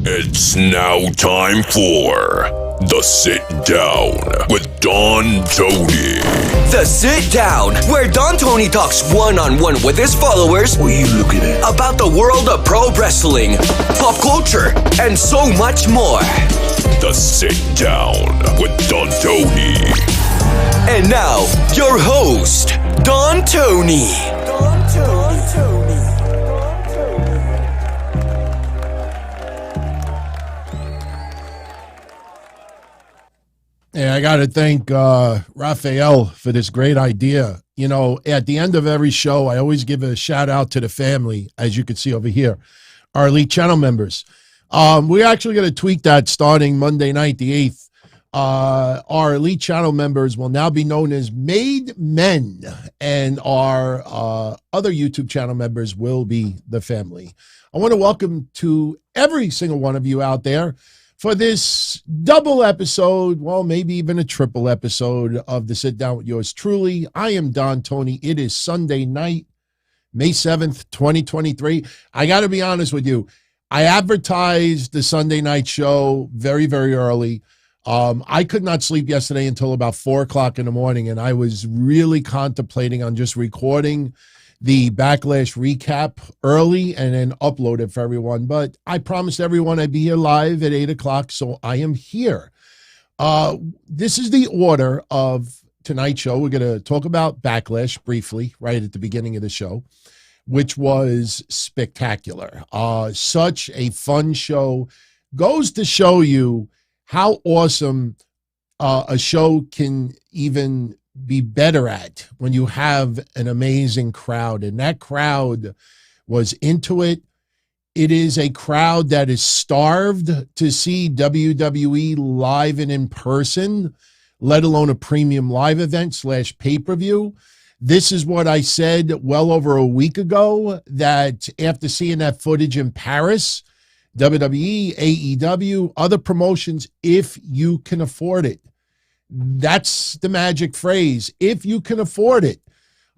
It's now time for The Sit Down with Don Tony. The Sit Down, where Don Tony talks one-on-one with his followers. What are you looking at? About the world of pro wrestling, pop culture, and so much more. The Sit Down with Don Tony. And now, your host, Don Tony. Yeah, I got to thank Raphael for this great idea. You know, at the end of every show, I always give a shout out to the family, as you can see over here, our elite channel members. We're actually going to tweak that starting Monday night, the 8th. Our elite channel members will now be known as Made Men, and our other YouTube channel members will be the family. I want to welcome to every single one of you out there for this double episode, well, maybe even a triple episode of The Sit Down with yours truly. I am Don Tony. It is Sunday night, May 7th, 2023. I got to be honest with you. I advertised the Sunday night show very, very early. I could not sleep yesterday until about 4 o'clock in the morning, and I was really contemplating on just recording the Backlash recap early and then upload it for everyone. But I promised everyone I'd be here live at 8 o'clock, so I am here. This is the order of tonight's show. We're going to talk about Backlash briefly right at the beginning of the show, which was spectacular. Such a fun show. Goes to show you how awesome a show can even be better at when you have an amazing crowd. And that crowd was into it. It is a crowd that is starved to see WWE live and in person, let alone a premium live event / pay-per-view. This is what I said well over a week ago, that after seeing that footage in Paris, WWE, AEW, other promotions, if you can afford it. That's the magic phrase. If you can afford it,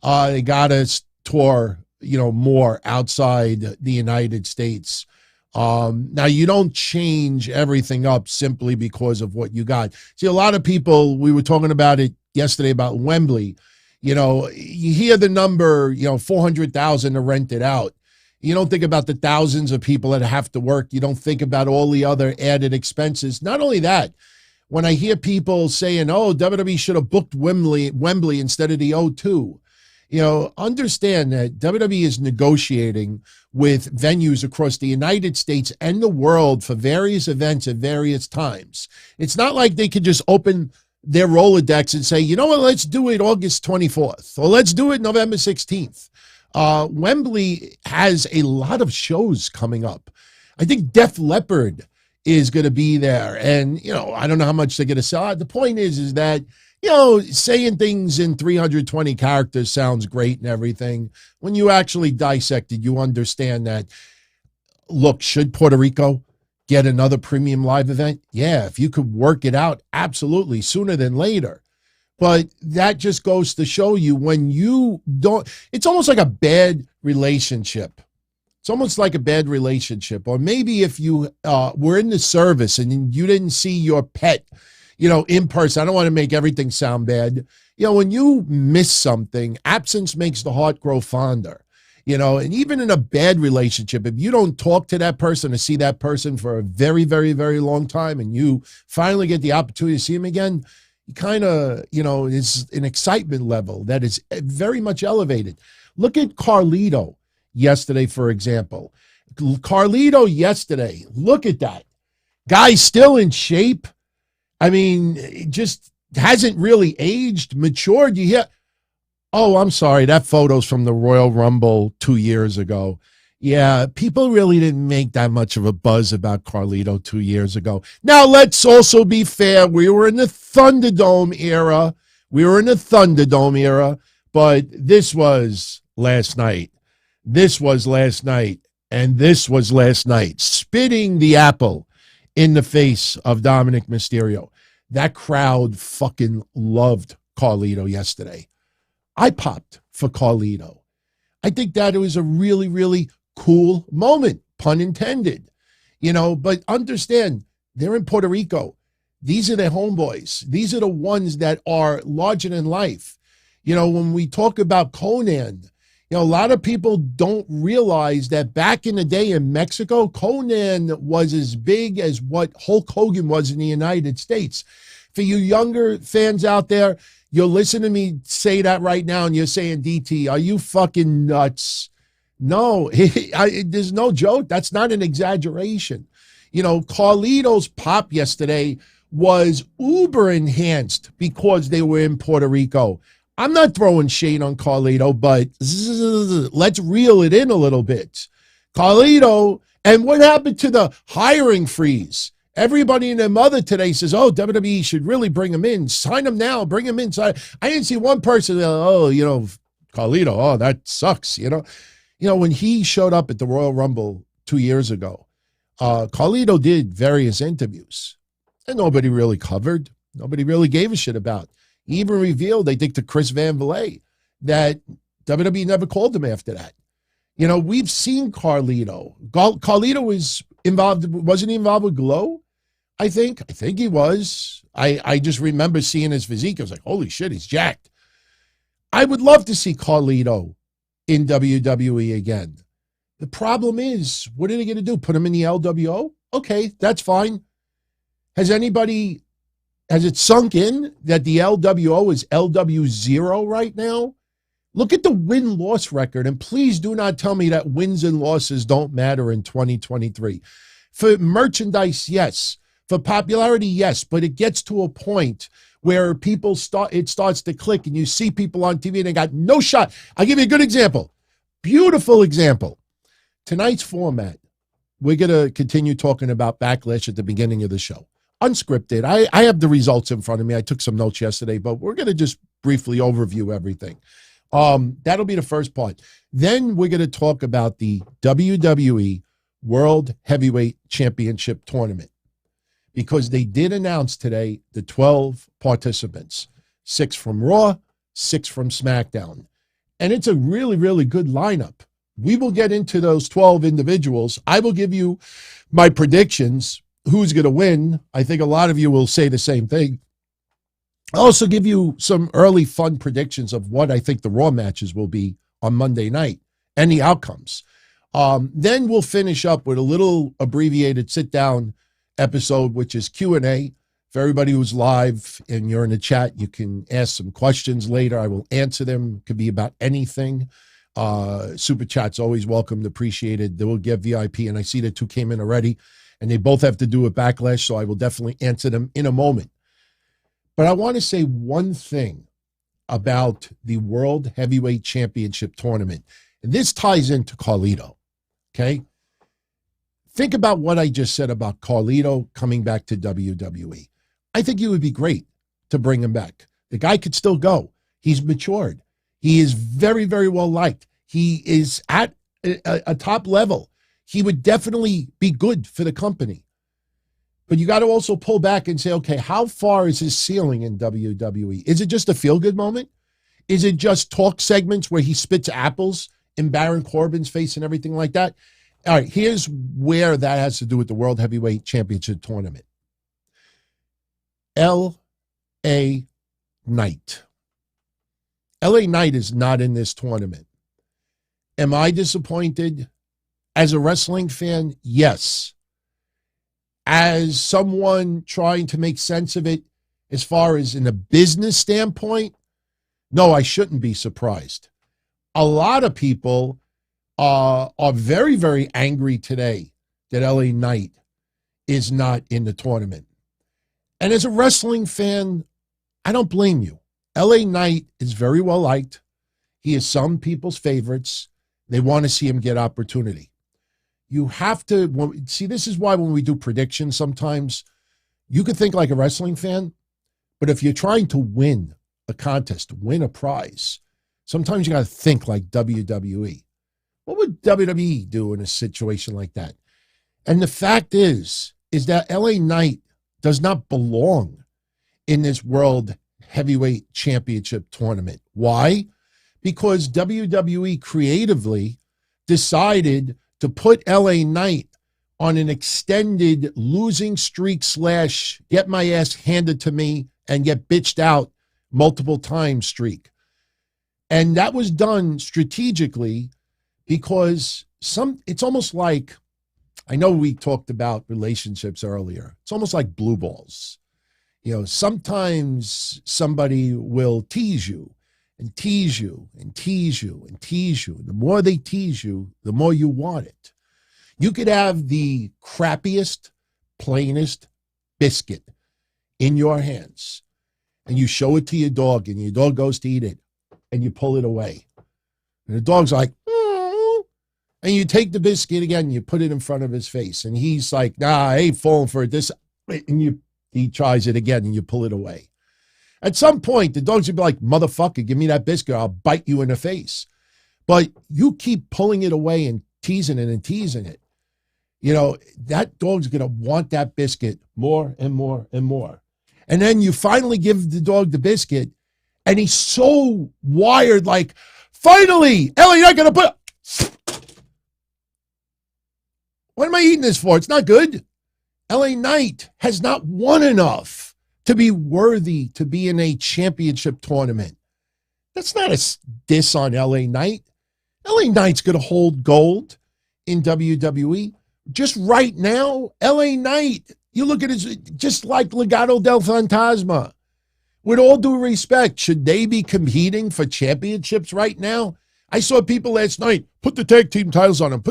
they got to tour, more outside the United States. Now, you don't change everything up simply because of what you got. See, a lot of people, we were talking about it yesterday about Wembley. You hear the number, 400,000 to rent it out. You don't think about the thousands of people that have to work. You don't think about all the other added expenses. Not only that, when I hear people saying, oh, WWE should have booked Wembley instead of the O2, understand that WWE is negotiating with venues across the United States and the world for various events at various times. It's not like they could just open their Rolodex and say, you know what, let's do it August 24th, or let's do it November 16th. Wembley has a lot of shows coming up. I think Def Leppard is going to be there. And, I don't know how much they're going to sell. The point is that, saying things in 320 characters sounds great and everything. When you actually dissect it, you understand that, look, should Puerto Rico get another premium live event? Yeah, if you could work it out, absolutely, sooner than later. But that just goes to show you when you don't, it's almost like a bad relationship. It's almost like a bad relationship. Or maybe if you were in the service and you didn't see your pet, in person. I don't want to make everything sound bad. When you miss something, absence makes the heart grow fonder. And even in a bad relationship, if you don't talk to that person or see that person for a very, very, very long time and you finally get the opportunity to see him again, you kind of, it's an excitement level that is very much elevated. Look at Carlito yesterday, for example. Carlito yesterday, look at that. Guy's still in shape. I mean, it just hasn't really aged, matured. You hear, oh, I'm sorry, that photo's from the Royal Rumble 2 years ago. Yeah, people really didn't make that much of a buzz about Carlito 2 years ago. Now, let's also be fair. We were in the Thunderdome era. But this was last night. This was last night. And this was last night. Spitting the apple in the face of Dominic Mysterio. That crowd fucking loved Carlito yesterday. I popped for Carlito. I think that it was a really, really cool moment, pun intended. But understand, they're in Puerto Rico. These are their homeboys. These are the ones that are larger than life. When we talk about Conan, a lot of people don't realize that back in the day in Mexico, Conan was as big as what Hulk Hogan was in the United States. For you younger fans out there, you'll listen to me say that right now and you're saying, DT, are you fucking nuts? No, there's no joke. That's not an exaggeration. Carlito's pop yesterday was uber enhanced because they were in Puerto Rico. I'm not throwing shade on Carlito, but let's reel it in a little bit. Carlito, and what happened to the hiring freeze? Everybody and their mother today says, WWE should really bring him in. Sign him now. Bring him in. I didn't see one person, Carlito, that sucks, when he showed up at the Royal Rumble 2 years ago, Carlito did various interviews, and nobody really covered. Nobody really gave a shit about. He even revealed, I think, to Chris Van Vliet that WWE never called him after that. We've seen Carlito. Carlito wasn't he involved with Glow? I think he was. I just remember seeing his physique. I was like, holy shit, he's jacked. I would love to see Carlito in WWE again. The problem is, what are they going to do? Put him in the LWO? Okay, that's fine. Has it sunk in that the LWO is LW0 right now? Look at the win-loss record, and please do not tell me that wins and losses don't matter in 2023. For merchandise, yes. For popularity, yes. But it gets to a point where it starts to click, and you see people on TV and they got no shot. I'll give you a good example. Beautiful example. Tonight's format, we're going to continue talking about Backlash at the beginning of the show. Unscripted. I have the results in front of me. I took some notes yesterday, but we're going to just briefly overview everything. That'll be the first part. Then we're going to talk about the WWE World Heavyweight Championship Tournament, because they did announce today the 12 participants, 6 from Raw, 6 from SmackDown. And it's a really, really good lineup. We will get into those 12 individuals. I will give you my predictions, who's going to win. I think a lot of you will say the same thing. I'll also give you some early fun predictions of what I think the Raw matches will be on Monday night and the outcomes. Then we'll finish up with a little abbreviated sit-down episode, which is Q&A. For everybody who's live and you're in the chat, you can ask some questions later. I will answer them. It could be about anything. Super chat's always welcomed, appreciated. They will get VIP, and I see that 2 came in already, and they both have to do with Backlash, so I will definitely answer them in a moment. But I want to say one thing about the World Heavyweight Championship Tournament, and this ties into Carlito, okay? Think about what I just said about Carlito coming back to WWE. I think it would be great to bring him back. The guy could still go. He's matured. He is very, very well liked. He is at a top level. He would definitely be good for the company. But you got to also pull back and say, okay, how far is his ceiling in WWE? Is it just a feel-good moment? Is it just talk segments where he spits apples in Baron Corbin's face and everything like that? All right, here's where that has to do with the World Heavyweight Championship Tournament. L.A. Knight. L.A. Knight is not in this tournament. Am I disappointed? As a wrestling fan, yes. As someone trying to make sense of it, as far as in a business standpoint, no, I shouldn't be surprised. A lot of people are very, very angry today that LA Knight is not in the tournament. And as a wrestling fan, I don't blame you. LA Knight is very well liked. He is some people's favorites. They want to see him get opportunity. You have to, see, this is why when we do predictions, sometimes you could think like a wrestling fan, but if you're trying to win a contest, win a prize, sometimes you got to think like WWE. What would WWE do in a situation like that? And the fact is that LA Knight does not belong in this World Heavyweight Championship Tournament. Why? Because WWE creatively decided to put LA Knight on an extended losing streak / get my ass handed to me and get bitched out multiple times streak. And that was done strategically because it's almost like, I know we talked about relationships earlier. It's almost like blue balls. You know, sometimes somebody will tease you and tease you and tease you and tease you. And the more they tease you, the more you want it. You could have the crappiest, plainest biscuit in your hands, and you show it to your dog, and your dog goes to eat it, and you pull it away. And the dog's like, and you take the biscuit again, and you put it in front of his face, and he's like, nah, I ain't falling for this. And he tries it again, and you pull it away. At some point, the dog's gonna be like, motherfucker, give me that biscuit, I'll bite you in the face. But you keep pulling it away and teasing it and teasing it. You know, that dog's going to want that biscuit more and more and more. And then you finally give the dog the biscuit, and he's so wired, like, finally, Ellie, you're not going to put... What am I eating this for? It's not good. LA Knight has not won enough to be worthy to be in a championship tournament. That's not a diss on LA Knight. LA Knight's going to hold gold in WWE. Just right now, LA Knight, you look at it just like Legado del Fantasma. With all due respect, should they be competing for championships right now? I saw people last night, put the tag team titles on them,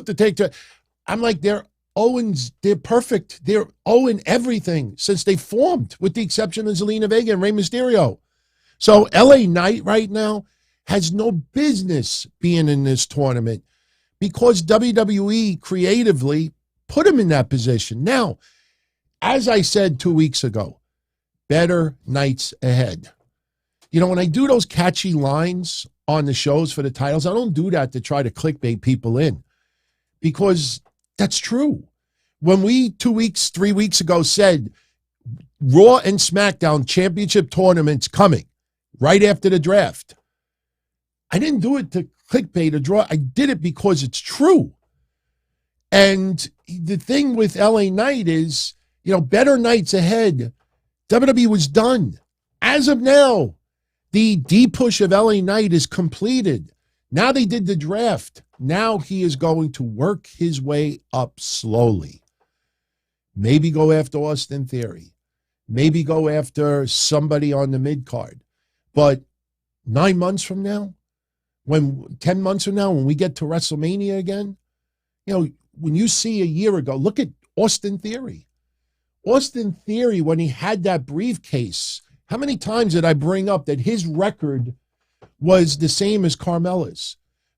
I'm like, they're Owens, they're perfect. They're Owen everything since they formed, with the exception of Zelina Vega and Rey Mysterio. So LA Knight right now has no business being in this tournament because WWE creatively put him in that position. Now, as I said 2 weeks ago, better nights ahead. You know, when I do those catchy lines on the shows for the titles, I don't do that to try to clickbait people in, because that's true. When we 3 weeks ago said Raw and SmackDown championship tournaments coming right after the draft, I didn't do it to clickbait or draw. I did it because it's true. And the thing with LA Knight is, you know, better nights ahead. WWE was done. As of now, the D-push of LA Knight is completed. Now they did the draft. Now he is going to work his way up slowly. Maybe go after Austin Theory. Maybe go after somebody on the mid-card. But 9 months from now, 10 months from now, when we get to WrestleMania again, you know, when you see a year ago, look at Austin Theory. Austin Theory, when he had that briefcase, how many times did I bring up that his record was the same as Carmella's?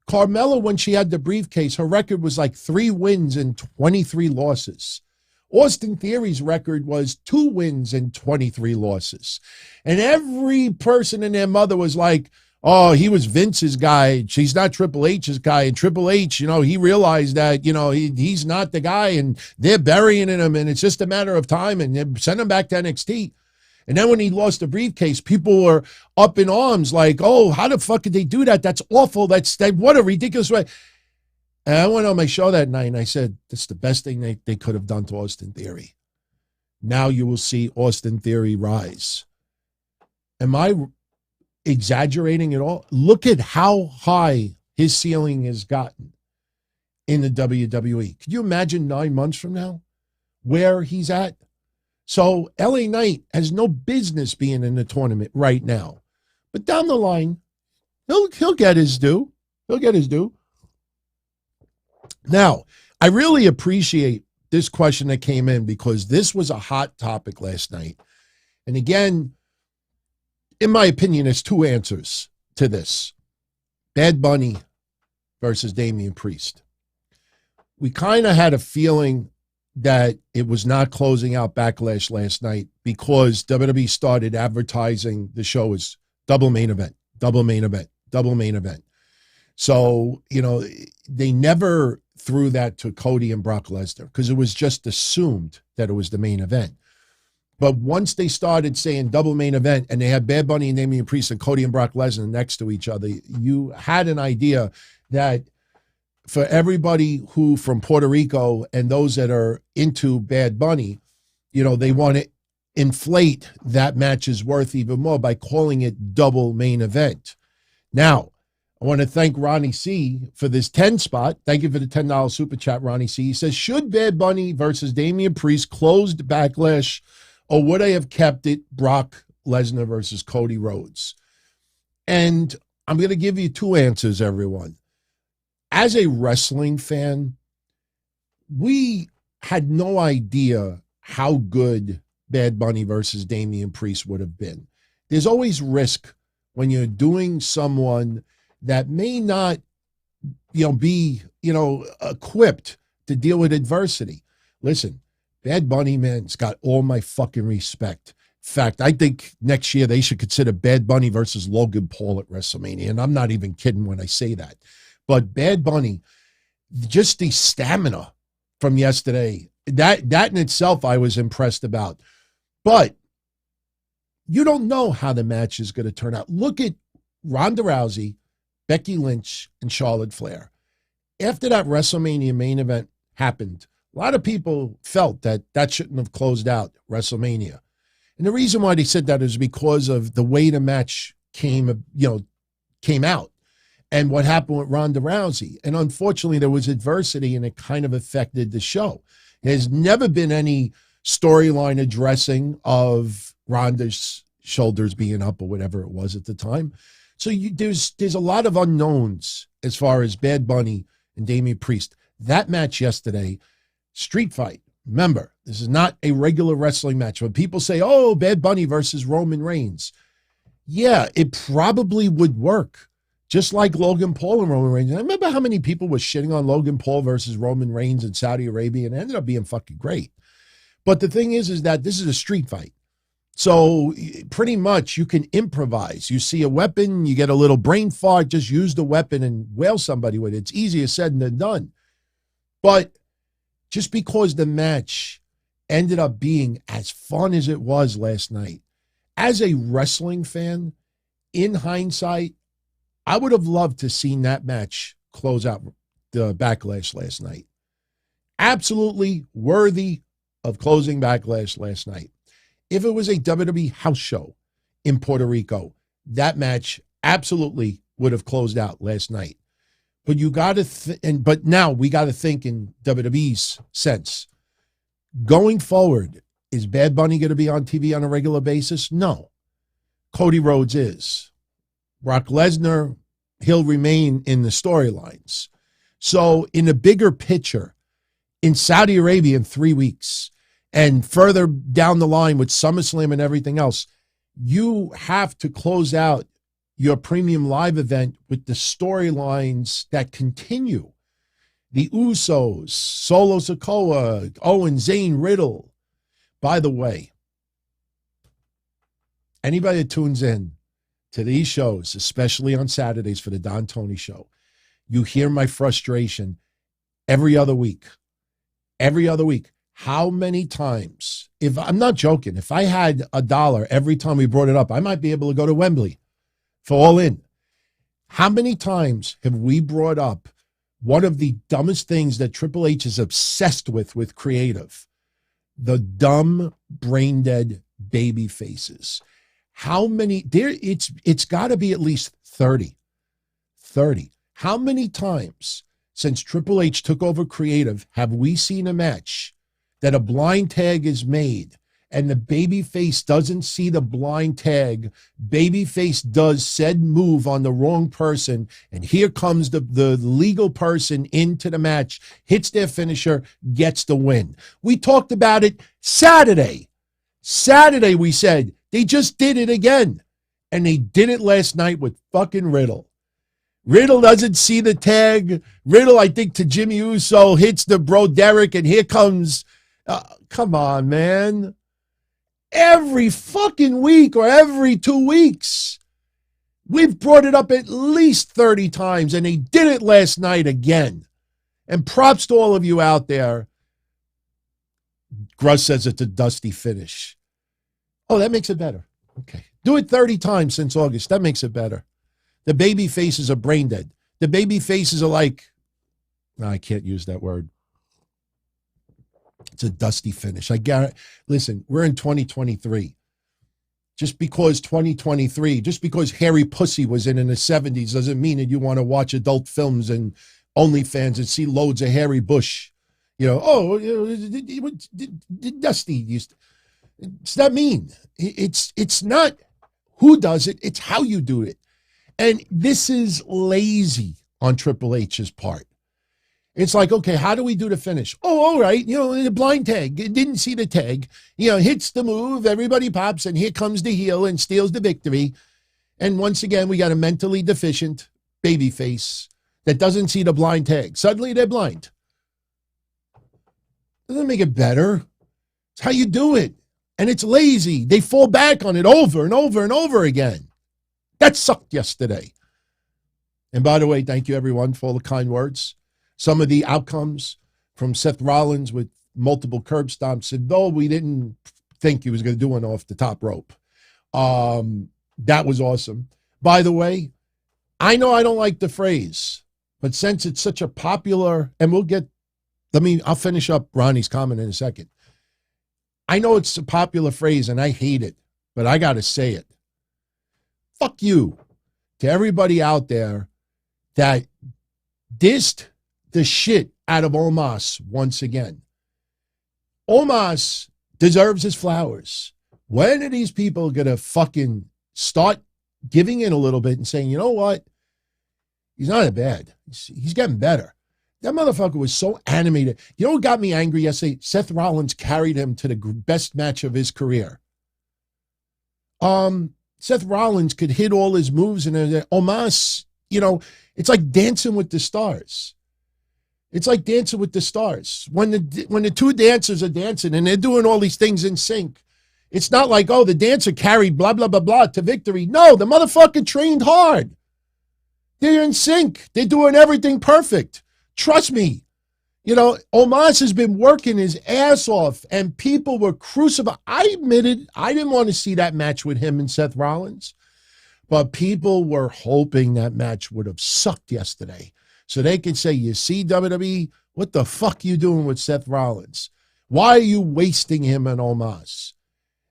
Carmella, when she had the briefcase, her record was like 3 wins and 23 losses. Austin Theory's record was 2 wins and 23 losses. And every person and their mother was like, oh, he was Vince's guy. She's not Triple H's guy. And Triple H, you know, he realized that, you know, he's not the guy, and they're burying him, and it's just a matter of time, and they send him back to NXT. And then when he lost the briefcase, people were up in arms like, oh, how the fuck did they do that? That's awful. What a ridiculous way. And I went on my show that night, and I said, that's the best thing they could have done to Austin Theory. Now you will see Austin Theory rise. Am I exaggerating at all? Look at how high his ceiling has gotten in the WWE. Could you imagine 9 months from now where he's at? So LA Knight has no business being in the tournament right now. But down the line, he'll get his due. He'll get his due. Now, I really appreciate this question that came in, because this was a hot topic last night. And again, in my opinion, there's 2 answers to this. Bad Bunny versus Damian Priest. We kind of had a feeling that it was not closing out Backlash last night, because WWE started advertising the show as double main event, double main event, double main event. So, you know, they never threw that to Cody and Brock Lesnar, because it was just assumed that it was the main event. But once they started saying double main event, and they had Bad Bunny and Damian Priest and Cody and Brock Lesnar next to each other, you had an idea that for everybody who from Puerto Rico and those that are into Bad Bunny, they want to inflate that match's worth even more by calling it double main event. Now, I want to thank Ronnie C for this 10 spot. Thank you for the $10 super chat, Ronnie C. He says, should Bad Bunny versus Damian Priest closed Backlash, or would I have kept it Brock Lesnar versus Cody Rhodes? And I'm going to give you two answers, everyone. As a wrestling fan, we had no idea how good Bad Bunny versus Damian Priest would have been. There's always risk when you're doing someone that may not, be, equipped to deal with adversity. Listen, Bad Bunny, man, it's got all my fucking respect. In fact, I think next year they should consider Bad Bunny versus Logan Paul at WrestleMania, and I'm not even kidding when I say that. But Bad Bunny, just the stamina from yesterday, that in itself I was impressed about. But you don't know how the match is going to turn out. Look at Ronda Rousey, Becky Lynch, and Charlotte Flair. After that WrestleMania main event happened, a lot of people felt that shouldn't have closed out WrestleMania. And the reason why they said that is because of the way the match came out and what happened with Ronda Rousey. And unfortunately, there was adversity and it kind of affected the show. There's never been any storyline addressing of Ronda's shoulders being up or whatever it was at the time. So there's a lot of unknowns as far as Bad Bunny and Damian Priest. That match yesterday, street fight. Remember, this is not a regular wrestling match. When people say, oh, Bad Bunny versus Roman Reigns, yeah, it probably would work. Just like Logan Paul and Roman Reigns. And I remember how many people were shitting on Logan Paul versus Roman Reigns in Saudi Arabia, and it ended up being fucking great. But the thing is that this is a street fight. So pretty much you can improvise. You see a weapon, you get a little brain fart, just use the weapon and whale somebody with it. It's easier said than done. But just because the match ended up being as fun as it was last night, as a wrestling fan, in hindsight, I would have loved to seen that match close out the Backlash last night. Absolutely worthy of closing Backlash last night. If it was a WWE house show in Puerto Rico, that match absolutely would have closed out last night. But you got to, but now we got to think in WWE's sense. Going forward, is Bad Bunny going to be on TV on a regular basis? No. Cody Rhodes is. Brock Lesnar, he'll remain in the storylines. So in the bigger picture, in Saudi Arabia in 3 weeks, and further down the line with SummerSlam and everything else, you have to close out your premium live event with the storylines that continue. The Usos, Solo Sikoa, Owens, Zayn, Riddle. By the way, anybody that tunes in to these shows, especially on Saturdays for the Don Tony Show, you hear my frustration every other week. Every other week. How many times, if I'm not joking, if I had $1 every time we brought it up, I might be able to go to Wembley for All In. How many times have we brought up one of the dumbest things that Triple H is obsessed with creative? The dumb, brain-dead baby faces. How many, it's got to be at least 30. 30. How many times since Triple H took over creative have we seen a match that a blind tag is made and the babyface doesn't see the blind tag, babyface does said move on the wrong person, and here comes the legal person into the match, hits their finisher, gets the win. We talked about it Saturday. Saturday we said, they just did it again. And they did it last night with fucking Riddle. Riddle doesn't see the tag. Riddle, I think, to Jimmy Uso, hits the bro Derek, and here comes... come on, man. Every fucking week or every 2 weeks, we've brought it up at least 30 times, and they did it last night again. And props to all of you out there. Gruss says it's a dusty finish. Oh, that makes it better. Okay. Do it 30 times since August. That makes it better. The baby faces are brain dead. The baby faces are like, No, I can't use that word. It's a dusty finish. Listen, we're in 2023. Just because Hairy Pussy was in the 70s doesn't mean that you want to watch adult films and OnlyFans and see loads of hairy bush. Dusty. It's that mean. It's not who does it, it's how you do it. And this is lazy on Triple H's part. It's like, okay, how do we do the finish? Oh, all right, the blind tag. Didn't see the tag. Hits the move, everybody pops, and here comes the heel and steals the victory. And once again, we got a mentally deficient babyface that doesn't see the blind tag. Suddenly, they're blind. Doesn't make it better. It's how you do it. And it's lazy. They fall back on it over and over and over again. That sucked yesterday. And by the way, thank you, everyone, for all the kind words. Some of the outcomes from Seth Rollins with multiple curb stomps, and though we didn't think he was going to do one off the top rope, that was awesome. By the way, I know I don't like the phrase, but since it's such a popular, and I'll finish up Ronnie's comment in a second. I know it's a popular phrase and I hate it, but I got to say it. Fuck you to everybody out there that dissed the shit out of Omos once again. Omos deserves his flowers. When are these people going to fucking start giving in a little bit and saying, you know what? He's not that bad. He's getting better. That motherfucker was so animated. You know what got me angry yesterday? Seth Rollins carried him to the best match of his career. Seth Rollins could hit all his moves, and Omos, it's like Dancing with the Stars. It's like Dancing with the Stars. When the two dancers are dancing and they're doing all these things in sync, it's not like, oh, the dancer carried blah, blah, blah, blah to victory. No, the motherfucker trained hard. They're in sync. They're doing everything perfect. Trust me. Omos has been working his ass off, and people were crucified. I admitted I didn't want to see that match with him and Seth Rollins, but people were hoping that match would have sucked yesterday. So they could say, you see, WWE, what the fuck you doing with Seth Rollins? Why are you wasting him on Omos?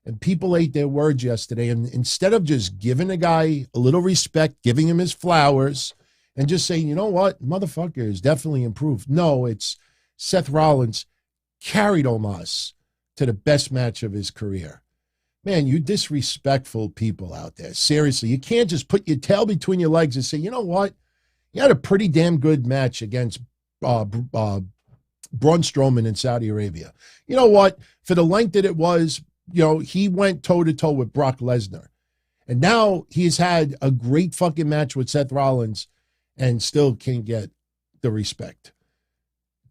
And people ate their words yesterday. And instead of just giving a guy a little respect, giving him his flowers, and just saying, you know what, motherfucker is definitely improved. No, it's Seth Rollins carried Omos to the best match of his career. Man, you disrespectful people out there. Seriously, you can't just put your tail between your legs and say, you know what? You had a pretty damn good match against Braun Strowman in Saudi Arabia. You know what? For the length that it was, he went toe-to-toe with Brock Lesnar. And now he's had a great fucking match with Seth Rollins and still can't get the respect.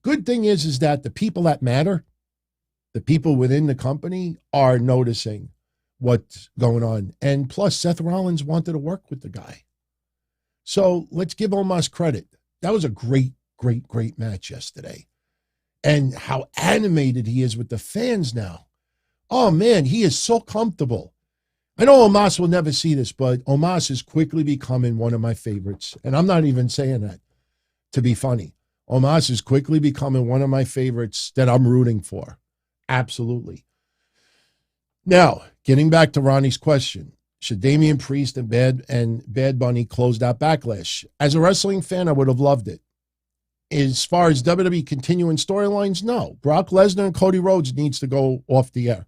Good thing is that the people that matter, the people within the company, are noticing what's going on. And plus, Seth Rollins wanted to work with the guy. So let's give Omos credit. That was a great, great, great match yesterday. And how animated he is with the fans now. Oh, man, he is so comfortable. I know Omos will never see this, but Omos is quickly becoming one of my favorites. And I'm not even saying that to be funny. Omos is quickly becoming one of my favorites that I'm rooting for. Absolutely. Now, getting back to Ronnie's question. Should Damian Priest and Bad Bunny close out Backlash? As a wrestling fan, I would have loved it. As far as WWE continuing storylines, no. Brock Lesnar and Cody Rhodes needs to go off the air.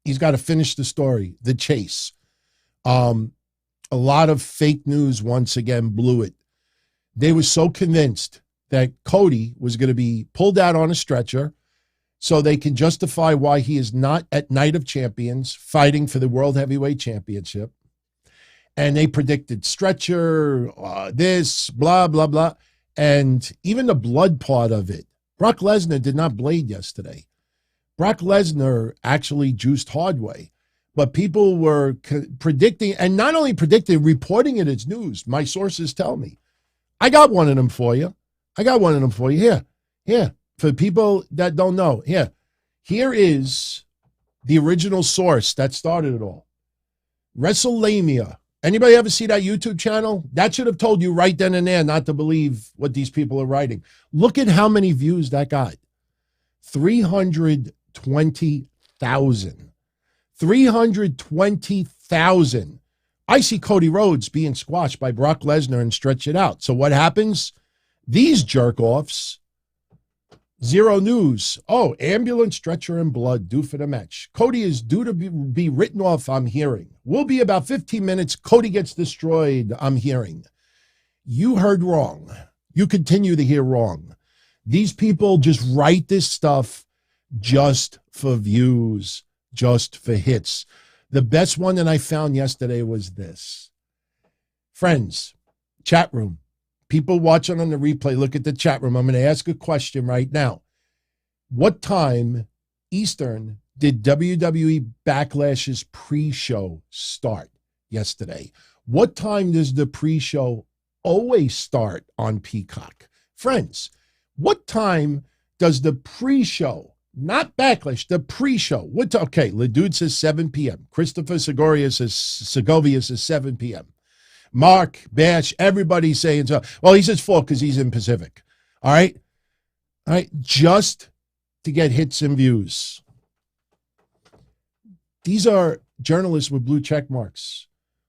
He's got to finish the story, the chase. A lot of fake news once again blew it. They were so convinced that Cody was going to be pulled out on a stretcher so they can justify why he is not at Night of Champions fighting for the World Heavyweight Championship. And they predicted stretcher, this, blah, blah, blah. And even the blood part of it. Brock Lesnar did not blade yesterday. Brock Lesnar actually juiced hard way. But people were predicting, and not only predicting, reporting it as news. My sources tell me. I got one of them for you. Here. For people that don't know, here is the original source that started it all. WrestleMania Anybody ever see that YouTube channel? That should have told you right then and there not to believe what these people are writing. Look at how many views that got. 320,000. 320,000. I see Cody Rhodes being squashed by Brock Lesnar and stretch it out. So what happens? These jerk-offs, zero news. Oh, ambulance, stretcher, and blood due for the match. Cody is due to be written off, I'm hearing. Will be about 15 minutes. Cody gets destroyed, I'm hearing. You heard wrong. You continue to hear wrong. These people just write this stuff just for views, just for hits. The best one that I found yesterday was this. Friends, chat room. People watching on the replay, look at the chat room. I'm going to ask a question right now. What time Eastern did WWE Backlash's pre-show start yesterday? What time does the pre-show always start on Peacock? Friends, what time does the pre-show, not Backlash, the pre-show, okay, Ledude says 7 p.m. Christopher Segovia says 7 p.m. Mark, Bash, everybody's saying so. Well, he says 4 because he's in Pacific. All right? All right, just to get hits and views. These are journalists with blue check marks.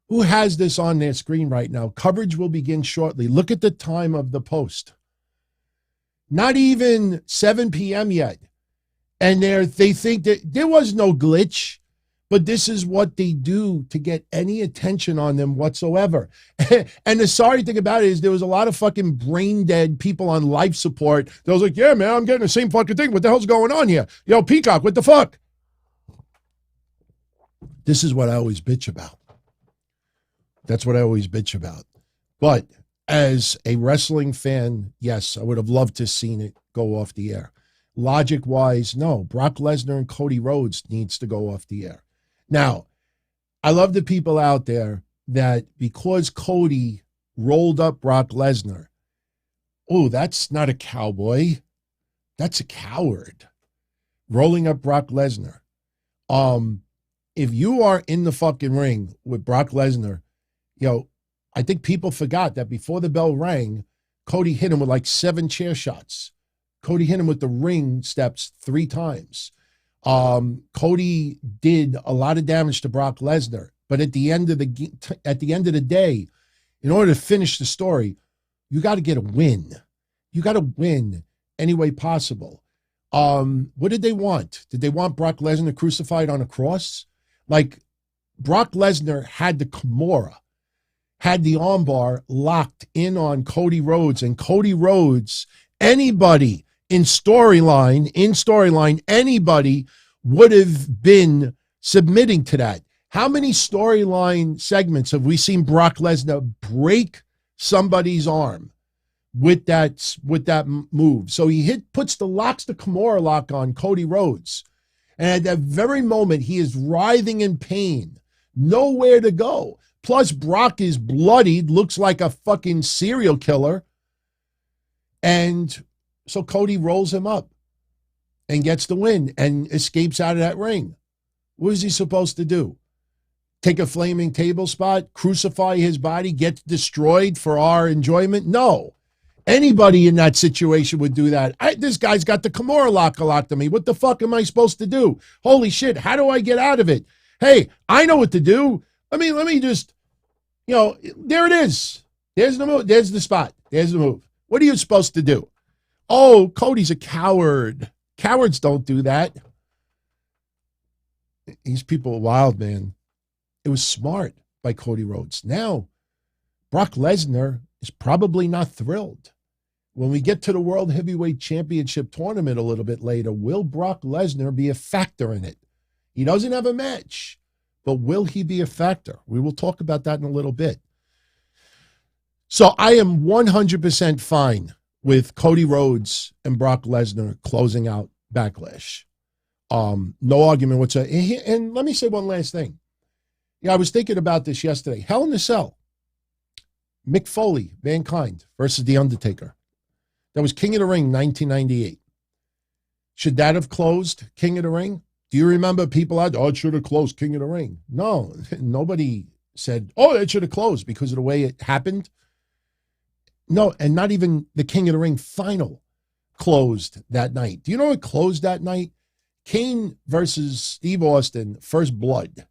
Who has this on their screen right now? Coverage will begin shortly. Look at the time of the post. Not even 7 p.m. yet. And they think that there was no glitch, but this is what they do to get any attention on them whatsoever. And the sorry thing about it is there was a lot of fucking brain dead people on life support that was like, yeah, man, I'm getting the same fucking thing. What the hell's going on here? Yo, Peacock, what the fuck? This is what I always bitch about. That's what I always bitch about. But as a wrestling fan, yes, I would have loved to have seen it go off the air. Logic-wise, no. Brock Lesnar and Cody Rhodes needs to go off the air. Now, I love the people out there that because Cody rolled up Brock Lesnar, oh, that's not a cowboy. That's a coward. Rolling up Brock Lesnar. If you are in the fucking ring with Brock Lesnar, I think people forgot that before the bell rang, Cody hit him with like 7 chair shots. Cody hit him with the ring steps 3 times. Cody did a lot of damage to Brock Lesnar, but at the end of the day, in order to finish the story, you got to get a win. You got to win any way possible. What did they want? Did they want Brock Lesnar crucified on a cross? Like, Brock Lesnar had the Kimura, had the armbar locked in on Cody Rhodes, and Cody Rhodes, anybody in storyline, anybody would have been submitting to that. How many storyline segments have we seen Brock Lesnar break somebody's arm with that move? So he puts the Kimura lock on Cody Rhodes. And at that very moment, he is writhing in pain, nowhere to go. Plus, Brock is bloodied, looks like a fucking serial killer. And so Cody rolls him up and gets the win and escapes out of that ring. What is he supposed to do? Take a flaming table spot, crucify his body, get destroyed for our enjoyment? No. Anybody in that situation would do that. This guy's got the Kimura locked on me. What the fuck am I supposed to do? Holy shit, how do I get out of it? Hey, I know what to do. Let me just, there it is. There's the move. There's the spot. There's the move. What are you supposed to do? Oh, Cody's a coward. Cowards don't do that. These people are wild, man. It was smart by Cody Rhodes. Now, Brock Lesnar is probably not thrilled. When we get to the World Heavyweight Championship tournament a little bit later, will Brock Lesnar be a factor in it? He doesn't have a match, but will he be a factor? We will talk about that in a little bit. So I am 100% fine with Cody Rhodes and Brock Lesnar closing out Backlash. No argument whatsoever. And let me say one last thing. I was thinking about this yesterday. Hell in a Cell. Mick Foley, Mankind versus The Undertaker. That was King of the Ring, 1998. Should that have closed King of the Ring? Do you remember people out, it should have closed King of the Ring? No, nobody said, oh, it should have closed because of the way it happened. No, and not even the King of the Ring final closed that night. Do you know what closed that night? Kane versus Steve Austin, first blood.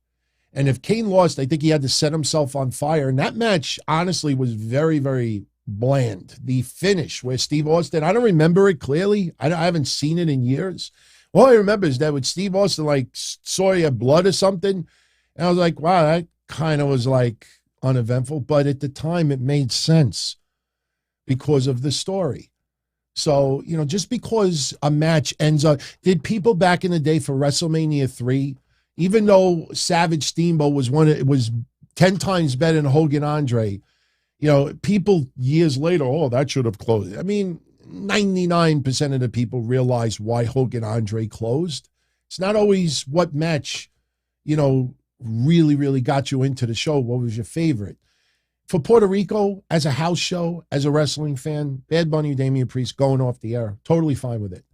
And if Kane lost, I think he had to set himself on fire. And that match, honestly, was very, very bland. The finish where Steve Austin, I don't remember it clearly. I haven't seen it in years. All I remember is that with Steve Austin, like, saw he had blood or something. And I was like, wow, that kind of was like uneventful. But at the time, it made sense because of the story. So, you know, just because a match ends up, did people back in the day for WrestleMania 3, even though Savage Steamboat was 10 times better than Hogan Andre, you know, people years later, oh, that should have closed. I mean, 99% of the people realize why Hogan Andre closed. It's not always what match, you know, really, really got you into the show. What was your favorite? For Puerto Rico, as a house show, as a wrestling fan, Bad Bunny, Damian Priest going off the air, totally fine with it.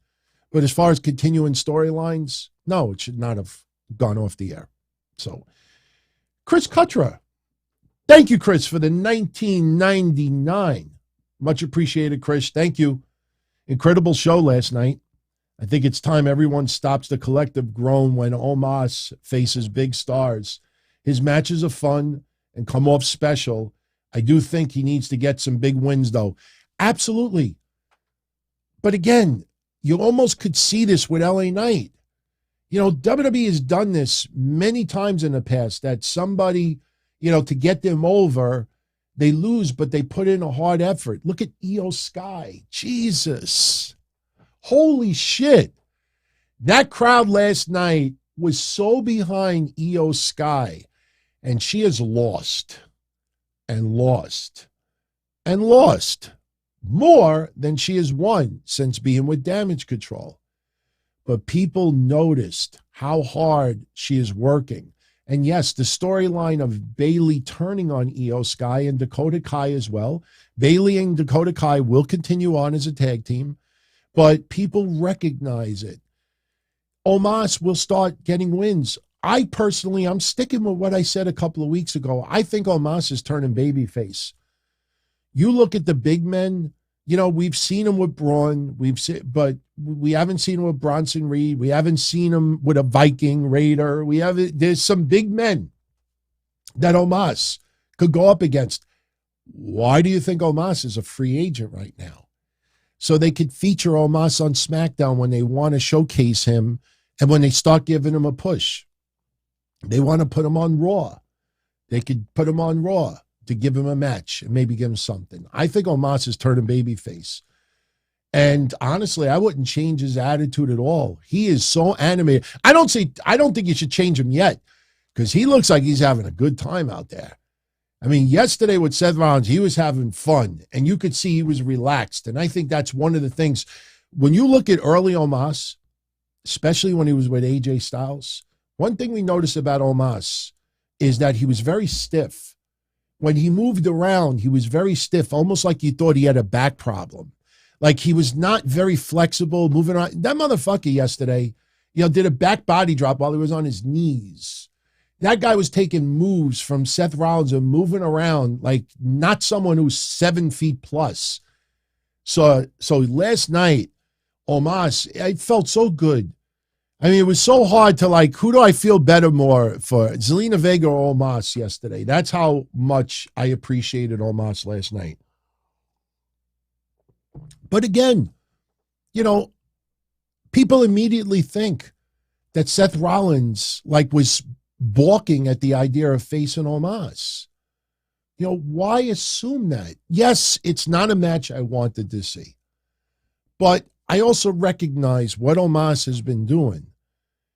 But as far as continuing storylines, no, it should not have gone off the air. So, Chris Cuttra. Thank you, Chris, for the 1999. Much appreciated, Chris. Thank you. Incredible show last night. I think it's time everyone stops the collective groan when Omos faces big stars. His matches are fun and come off special. I do think he needs to get some big wins, though. Absolutely. But again, you almost could see this with LA Knight. You know, WWE has done this many times in the past, that somebody, you know, to get them over, they lose, but they put in a hard effort. Look at Io Sky. Jesus. Holy shit. That crowd last night was so behind Io Sky, and she has lost and lost and lost more than she has won since being with Damage Control. But people noticed how hard she is working. And yes, the storyline of Bayley turning on Io Sky and Dakota Kai as well. Bayley and Dakota Kai will continue on as a tag team, but people recognize it. Omos will start getting wins. I personally, I'm sticking with what I said a couple of weeks ago. I think Omos is turning babyface. You look at the big men, you know, we've seen him with Braun, but we haven't seen him with Bronson Reed. We haven't seen him with a Viking Raider. There's some big men that Omos could go up against. Why do you think Omos is a free agent right now? So they could feature Omos on SmackDown when they want to showcase him and when they start giving him a push. They want to put him on Raw. They could put him on Raw to give him a match and maybe give him something. I think Omos is turning babyface. And honestly, I wouldn't change his attitude at all. He is so animated. I don't think you should change him yet, because he looks like he's having a good time out there. I mean, yesterday with Seth Rollins, he was having fun, and you could see he was relaxed. And I think that's one of the things. When you look at early Omos, especially when he was with AJ Styles, one thing we noticed about Omos is that he was very stiff. When he moved around, he was very stiff, almost like you thought he had a back problem. Like he was not very flexible, moving around. That motherfucker yesterday, you know, did a back body drop while he was on his knees. That guy was taking moves from Seth Rollins and moving around like not someone who's 7 feet plus. So last night, Omos, I felt so good. I mean, it was so hard to like, who do I feel better more for, Zelina Vega or Omos yesterday? That's how much I appreciated Omos last night. But again, you know, people immediately think that Seth Rollins like was balking at the idea of facing Omos. You know, why assume that? Yes, it's not a match I wanted to see. But I also recognize what Omos has been doing.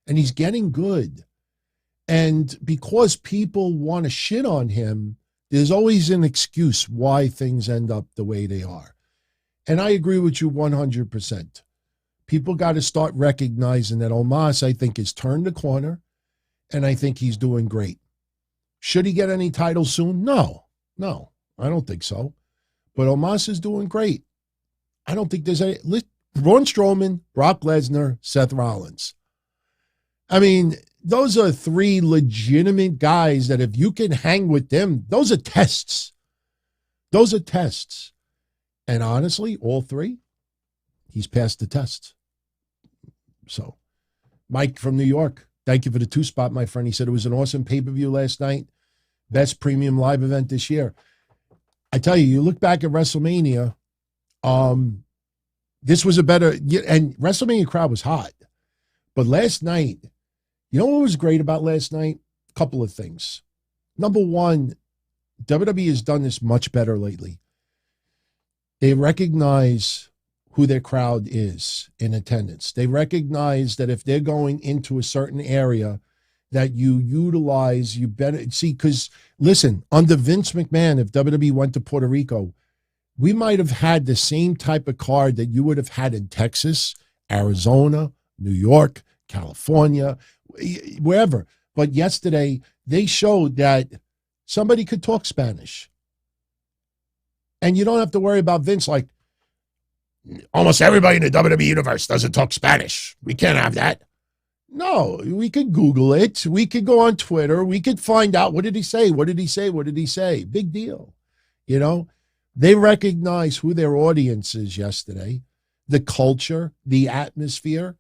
And he's getting good. And because people want to shit on him, there's always an excuse why things end up the way they are. And I agree with you 100%. People got to start recognizing that Omos, I think, has turned the corner, and I think he's doing great. Should he get any titles soon? No, I don't think so. But Omos is doing great. I don't think there's any. Braun Strowman, Brock Lesnar, Seth Rollins. I mean, those are three legitimate guys that if you can hang with them, those are tests. Those are tests. And honestly, all three, he's passed the test. So, Mike from New York, thank you for the 2-spot, my friend. He said it was an awesome pay-per-view last night. Best premium live event this year. I tell you, you look back at WrestleMania, this was a better, and WrestleMania crowd was hot. But last night, you know what was great about last night? A couple of things. Number one, WWE has done this much better lately. They recognize who their crowd is in attendance. They recognize that if they're going into a certain area, that you utilize, you better see, because listen, under Vince McMahon, if WWE went to Puerto Rico, we might have had the same type of card that you would have had in Texas, Arizona, New York, California, wherever. But yesterday, they showed that somebody could talk Spanish. And you don't have to worry about Vince like, almost everybody in the WWE universe doesn't talk Spanish. We can't have that. No, we could Google it. We could go on Twitter. We could find out, what did he say? What did he say? What did he say? Big deal. You know, they recognize who their audience is yesterday, the culture, the atmosphere.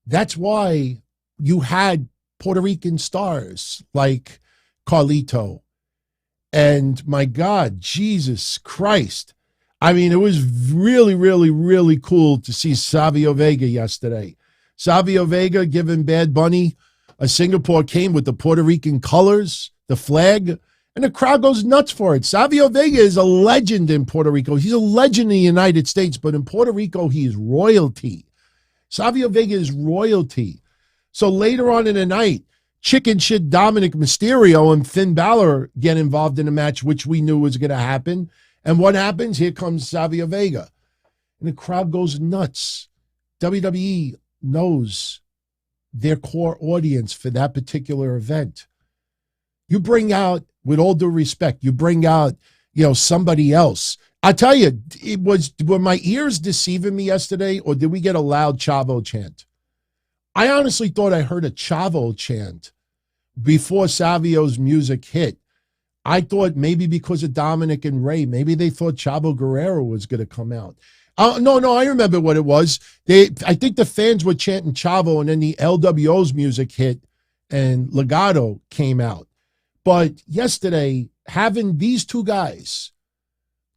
That's why you had Puerto Rican stars like Carlito. And my God, Jesus Christ. I mean, it was really, really, really cool to see Savio Vega yesterday. Savio Vega giving Bad Bunny a Singapore cane with the Puerto Rican colors, the flag, and the crowd goes nuts for it. Savio Vega is a legend in Puerto Rico. He's a legend in the United States, but in Puerto Rico, he is royalty. Savio Vega is royalty. So later on in the night, chicken shit Dominic Mysterio and Finn Balor get involved in a match, which we knew was going to happen. And what happens? Here comes Savio Vega. And the crowd goes nuts. WWE knows their core audience for that particular event. You bring out, with all due respect, you bring out, somebody else. I tell you, were my ears deceiving me yesterday, or did we get a loud Chavo chant? I honestly thought I heard a Chavo chant before Savio's music hit. I thought maybe because of Dominic and Ray, maybe they thought Chavo Guerrero was going to come out. No, I remember what it was. I think the fans were chanting Chavo, and then the LWO's music hit, and Legado came out. But yesterday, having these two guys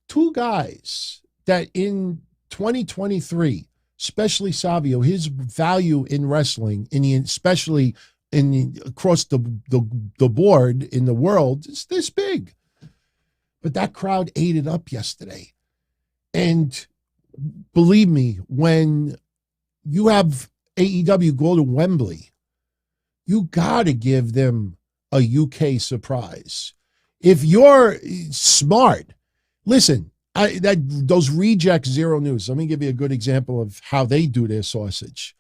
that in 2023, especially Savio, his value in wrestling, especially across the board in the world, is this big. But that crowd ate it up yesterday. And believe me, when you have AEW go to Wembley, you got to give them a UK surprise. If you're smart, listen, those reject Zero News, let me give you a good example of how they do their sausage.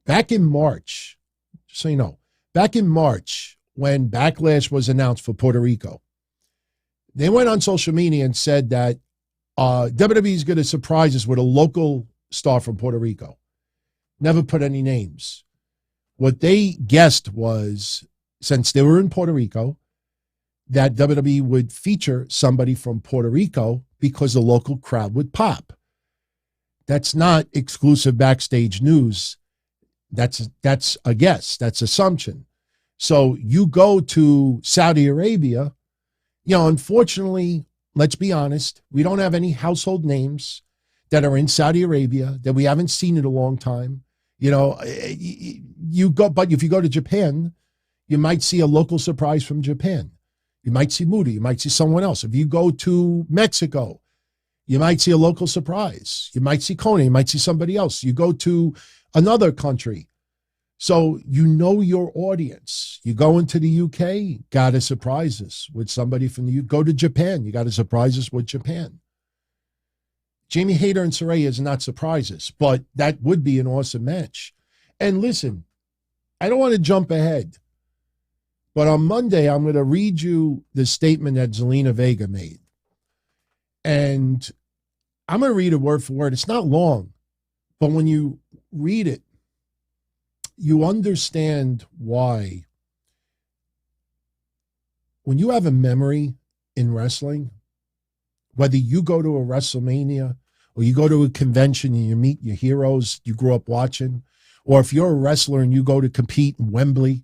Back in March, so you know, back in March, when Backlash was announced for Puerto Rico, they went on social media and said that WWE is going to surprise us with a local star from Puerto Rico. Never put any names. What they guessed was, since they were in Puerto Rico, that WWE would feature somebody from Puerto Rico because the local crowd would pop. That's not exclusive backstage news. That's a guess. That's assumption. So you go to Saudi Arabia, unfortunately, let's be honest, we don't have any household names that are in Saudi Arabia that we haven't seen in a long time. But if you go to Japan, you might see a local surprise from Japan. You might see Moody. You might see someone else. If you go to Mexico, you might see a local surprise. You might see Kona. You might see somebody else. You go to another country. So you know your audience. You go into the UK, got to surprise us with somebody from the UK. Go to Japan, you got to surprise us with Japan. Jamie Hayter and Saraya is not surprises, but that would be an awesome match. And listen, I don't want to jump ahead, but on Monday, I'm going to read you the statement that Zelina Vega made. And I'm going to read it word for word. It's not long, but when you read it, you understand why when you have a memory in wrestling, whether you go to a WrestleMania or you go to a convention and you meet your heroes you grew up watching, or if you're a wrestler and you go to compete in Wembley,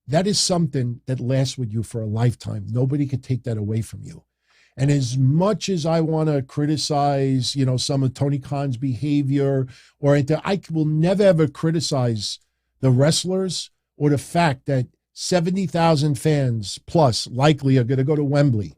that is something that lasts with you for a lifetime. Nobody can take that away from you. And as much as I want to criticize, some of Tony Khan's behavior or anything, I will never ever criticize the wrestlers or the fact that 70,000 fans plus likely are going to go to Wembley.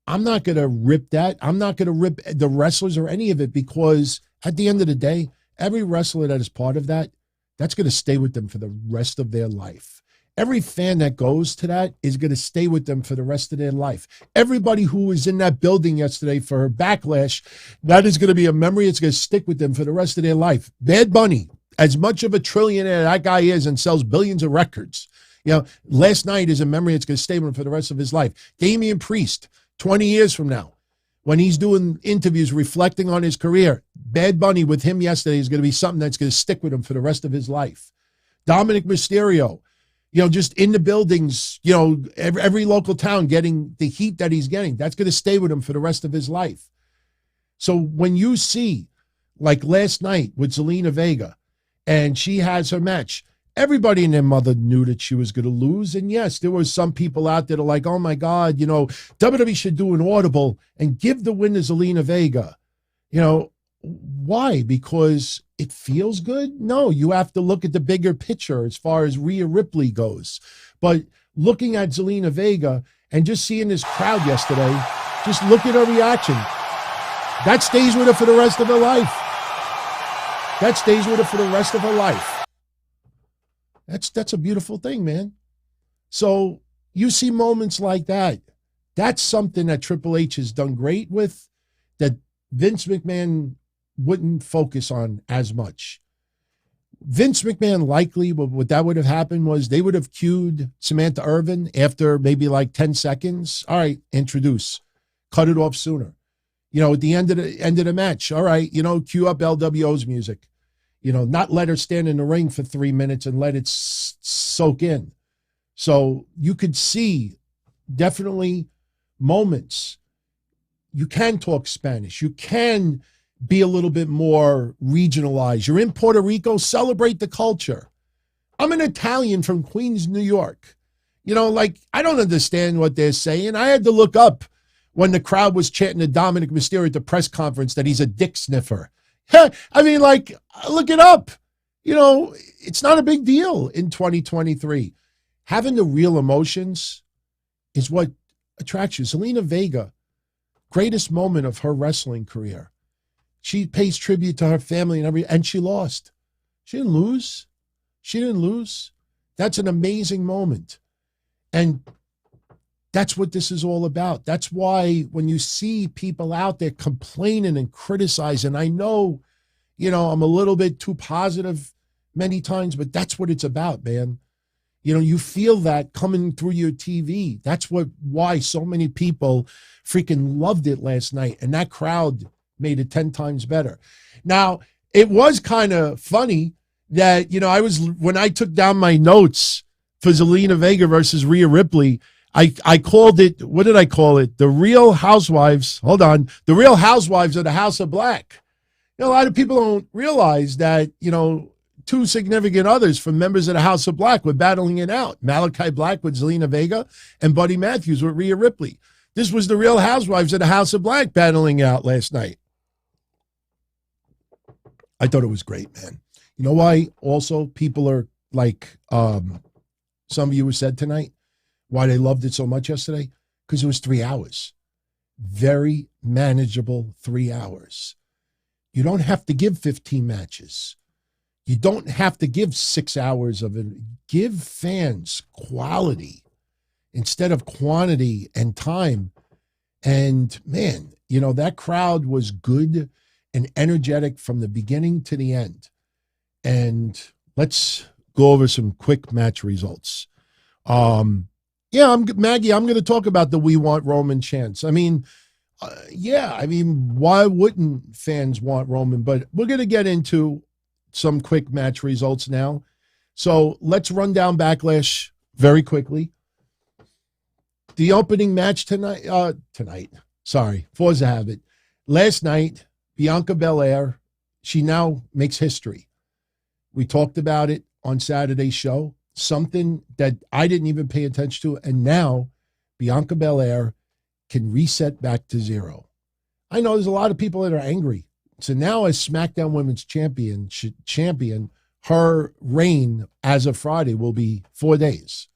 I'm not going to rip that. I'm not going to rip the wrestlers or any of it, because at the end of the day, every wrestler that is part of that, that's going to stay with them for the rest of their life. Every fan that goes to that is going to stay with them for the rest of their life. Everybody who was in that building yesterday for Backlash, that is going to be a memory. It's going to stick with them for the rest of their life. Bad Bunny, as much of a trillionaire that guy is and sells billions of records, last night is a memory that's going to stay with him for the rest of his life. Damian Priest, 20 years from now, when he's doing interviews reflecting on his career, Bad Bunny with him yesterday is going to be something that's going to stick with him for the rest of his life. Dominic Mysterio, just in the buildings, every local town getting the heat that he's getting, that's going to stay with him for the rest of his life. So when you see, like last night with Zelina Vega, and she has her match, everybody and their mother knew that she was going to lose. And yes, there were some people out there that are like, oh my God, WWE should do an audible and give the win to Zelina Vega. Why? Because it feels good? No, you have to look at the bigger picture as far as Rhea Ripley goes. But looking at Zelina Vega and just seeing this crowd yesterday, just look at her reaction. That stays with her for the rest of her life. That stays with her for the rest of her life. That's a beautiful thing, man. So you see moments like that. That's something that Triple H has done great with, that Vince McMahon wouldn't focus on as much. Vince McMahon likely, what that would have happened was they would have cued Samantha Irvin after maybe like 10 seconds. All right, introduce. Cut it off sooner. At the end of the match, all right, cue up LWO's music. Not let her stand in the ring for 3 minutes and let it soak in. So you could see definitely moments. You can talk Spanish. You can be a little bit more regionalized. You're in Puerto Rico, celebrate the culture. I'm an Italian from Queens, New York. I don't understand what they're saying. I had to look up when the crowd was chanting to Dominic Mysterio at the press conference that he's a dick sniffer. Look it up. It's not a big deal in 2023. Having the real emotions is what attracts you. Zelina Vega, greatest moment of her wrestling career. She pays tribute to her family and she lost. She didn't lose. That's an amazing moment. And that's what this is all about. That's why when you see people out there complaining and criticizing, I know, I'm a little bit too positive many times, but that's what it's about, man. You feel that coming through your TV. That's why so many people freaking loved it last night. And that crowd made it 10 times better. Now, it was kind of funny that, when I took down my notes for Zelina Vega versus Rhea Ripley, I called it, what did I call it? The Real Housewives, the Real Housewives of the House of Black. A lot of people don't realize that, two significant others from members of the House of Black were battling it out. Malachi Black with Zelina Vega and Buddy Matthews with Rhea Ripley. This was the Real Housewives of the House of Black battling out last night. I thought it was great, man. You know why also people are like, some of you said tonight, why they loved it so much yesterday? Because it was 3 hours. Very manageable 3 hours. You don't have to give 15 matches. You don't have to give 6 hours of it. Give fans quality instead of quantity and time. And man, that crowd was good and energetic from the beginning to the end. And let's go over some quick match results. Maggie, I'm going to talk about the We Want Roman chants. Why wouldn't fans want Roman? But we're going to get into some quick match results now. So let's run down Backlash very quickly. The opening match tonight, Forza Habit. Last night, Bianca Belair, she now makes history. We talked about it on Saturday's show, something that I didn't even pay attention to, and now Bianca Belair can reset back to zero. I know there's a lot of people that are angry. So now as SmackDown Women's Champion, her reign as of Friday will be 4 days.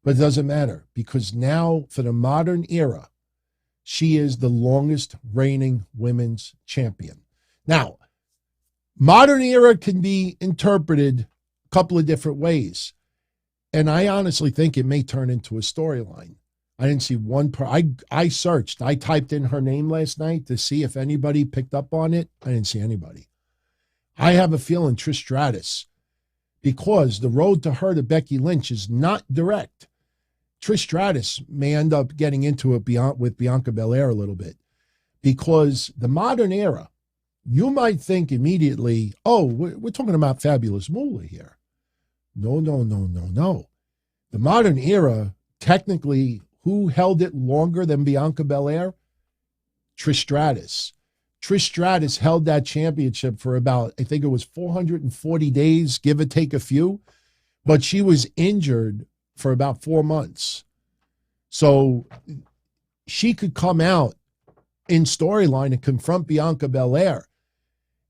But it doesn't matter because now for the modern era, she is the longest reigning women's champion. Now, modern era can be interpreted a couple of different ways. And I honestly think it may turn into a storyline. I didn't see one I searched. I typed in her name last night to see if anybody picked up on it. I didn't see anybody. I have a feeling Trish Stratus, because the road to her to Becky Lynch is not direct. Trish Stratus may end up getting into it with Bianca Belair a little bit because the modern era, you might think immediately, oh, we're talking about Fabulous Moolah here. No. The modern era, technically, who held it longer than Bianca Belair? Trish Stratus. Trish Stratus held that championship for about, I think it was 440 days, give or take a few, but she was injured for about 4 months. So she could come out in storyline and confront Bianca Belair.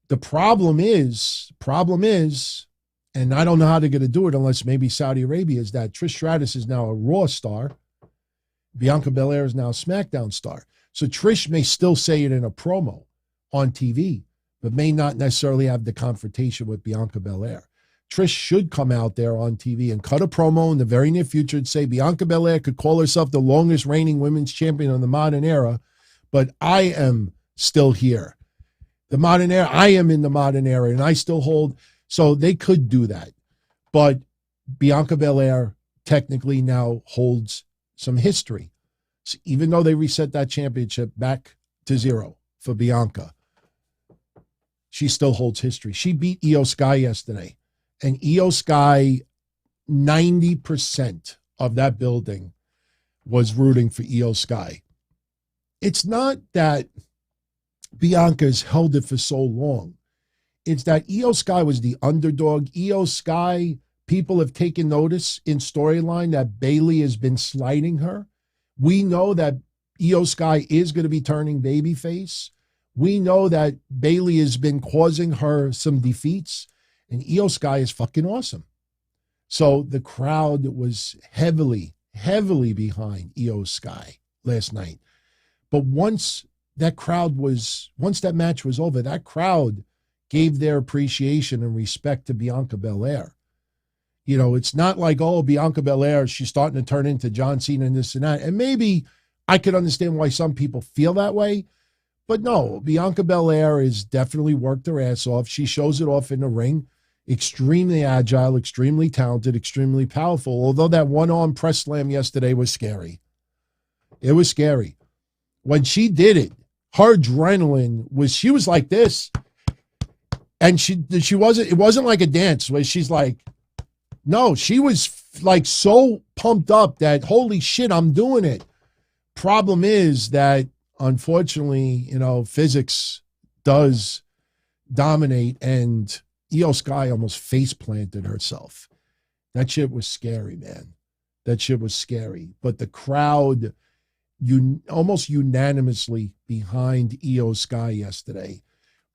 The problem is, and I don't know how they're going to do it unless maybe Saudi Arabia, is that Trish Stratus is now a Raw star. Bianca Belair is now a SmackDown star. So Trish may still say it in a promo on TV, but may not necessarily have the confrontation with Bianca Belair. Trish should come out there on TV and cut a promo in the very near future and say Bianca Belair could call herself the longest reigning women's champion of the modern era, but I am still here. The modern era, I am in the modern era, and I still hold. So they could do that. But Bianca Belair technically now holds some history. So even though they reset that championship back to zero for Bianca, she still holds history. She beat Io Sky yesterday. And Io Sky, 90% of that building was rooting for Io Sky. It's not that Bianca's held it for so long. It's that Io Sky was the underdog. Io Sky, people have taken notice in storyline that Bayley has been slighting her. We know that Io Sky is going to be turning babyface. We know that Bayley has been causing her some defeats. And Io Sky is fucking awesome. So the crowd was heavily behind Io Sky last night. But once that match was over, that crowd gave their appreciation and respect to Bianca Belair. You know, it's not like, oh, Bianca Belair, she's starting to turn into John Cena and this and that. And maybe I could understand why some people feel that way. But no, Bianca Belair has definitely worked her ass off. She shows it off in the ring. Extremely agile, extremely talented, extremely powerful. Although that one-arm press slam yesterday was scary. It was scary. When she did it, her adrenaline she was like this. And it wasn't like a dance where she's like, no, she was like so pumped up that, holy shit, I'm doing it. Problem is that, unfortunately, physics does dominate, and Io Sky almost face planted herself. That shit was scary, man. That shit was scary. But the crowd, almost unanimously behind Io Sky yesterday.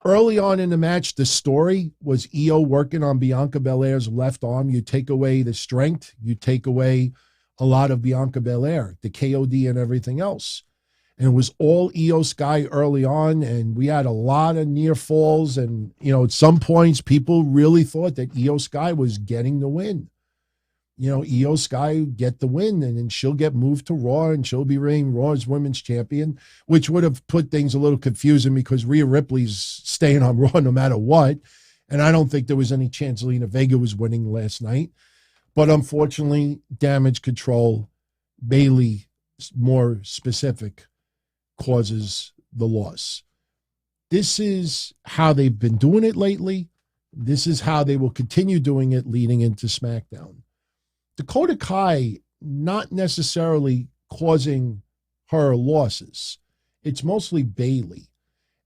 Early on in the match, the story was Io working on Bianca Belair's left arm. You take away the strength, you take away a lot of Bianca Belair, the KOD and everything else. And it was all Io Sky early on, and we had a lot of near falls. And, at some points, people really thought that Io Sky was getting the win. Io Sky get the win, and then she'll get moved to Raw, and she'll be reigning Raw's women's champion, which would have put things a little confusing because Rhea Ripley's staying on Raw no matter what. And I don't think there was any chance Zelina Vega was winning last night. But unfortunately, damage control, Bayley, more specific, causes the loss. This is how they've been doing it lately. This is how they will continue doing it leading into SmackDown. Dakota Kai not necessarily causing her losses. It's mostly Bayley.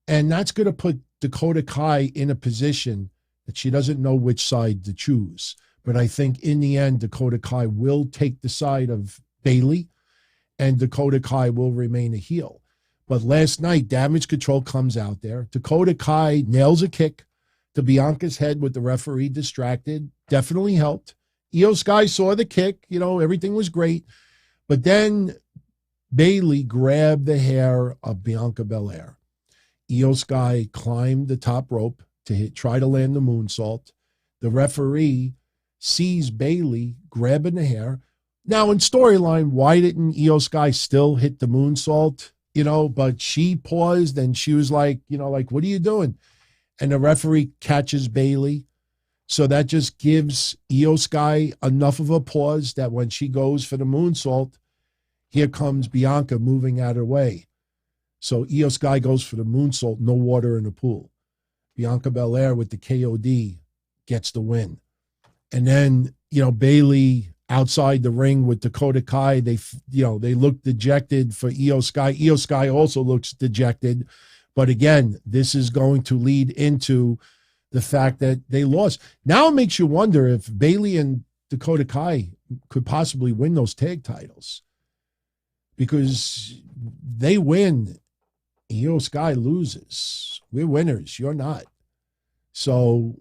And that's going to put Dakota Kai in a position that she doesn't know which side to choose. But I think in the end, Dakota Kai will take the side of Bayley, and Dakota Kai will remain a heel. But last night, Damage Control comes out there. Dakota Kai nails a kick to Bianca's head with the referee distracted. Definitely helped. Io Sky saw the kick. Everything was great. But then Bayley grabbed the hair of Bianca Belair. Io Sky climbed the top rope to try to land the moonsault. The referee sees Bayley grabbing the hair. Now, in storyline, why didn't Io Sky still hit the moonsault? But she paused and she was like, what are you doing? And the referee catches Bayley. So that just gives Io Sky enough of a pause that when she goes for the moonsault, here comes Bianca moving out of her way. So Io Sky goes for the moonsault, no water in the pool. Bianca Belair with the KOD gets the win. And then, Bayley outside the ring with Dakota Kai, they look dejected for Io Sky. Io Sky also looks dejected. But again, this is going to lead into the fact that they lost. Now it makes you wonder if Bayley and Dakota Kai could possibly win those tag titles. Because they win, Io Sky loses. We're winners. You're not. So,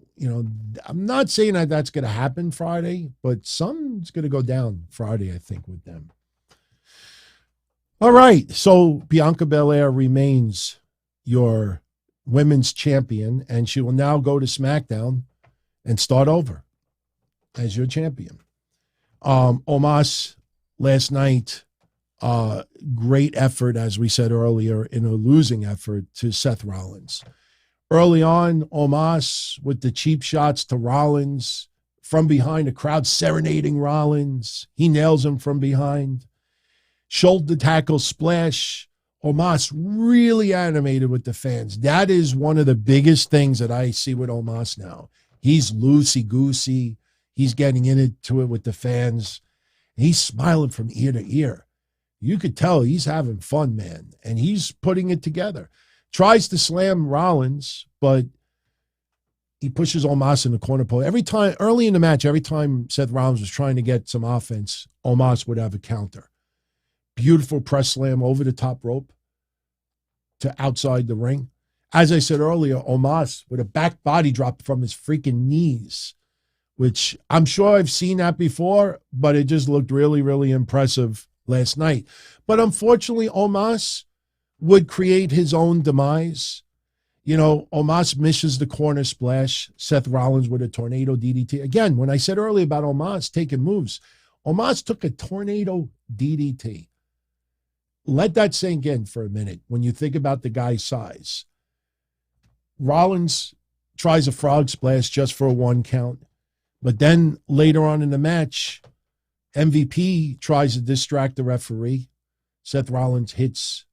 I'm not saying that that's going to happen Friday, but something's going to go down Friday, I think, with them. All right. So Bianca Belair remains your women's champion, and she will now go to SmackDown and start over as your champion. Omos last night, great effort, as we said earlier, in a losing effort to Seth Rollins. Early on, Omos with the cheap shots to Rollins from behind, the crowd serenading Rollins. He nails him from behind. Shoulder tackle splash. Omos really animated with the fans. That is one of the biggest things that I see with Omos now. He's loosey-goosey. He's getting into it with the fans. He's smiling from ear to ear. You could tell he's having fun, man, and he's putting it together. Tries to slam Rollins, but he pushes Omos in the corner post. Every time, early in the match, every time Seth Rollins was trying to get some offense, Omos would have a counter. Beautiful press slam over the top rope to outside the ring. As I said earlier, Omos with a back body drop from his freaking knees, which I'm sure I've seen that before, but it just looked really, really impressive last night. But unfortunately, Omos would create his own demise. Omos misses the corner splash. Seth Rollins with a tornado DDT. Again, when I said earlier about Omos taking moves, Omos took a tornado DDT. Let that sink in for a minute when you think about the guy's size. Rollins tries a frog splash just for a 1 count. But then later on in the match, MVP tries to distract the referee. Seth Rollins hits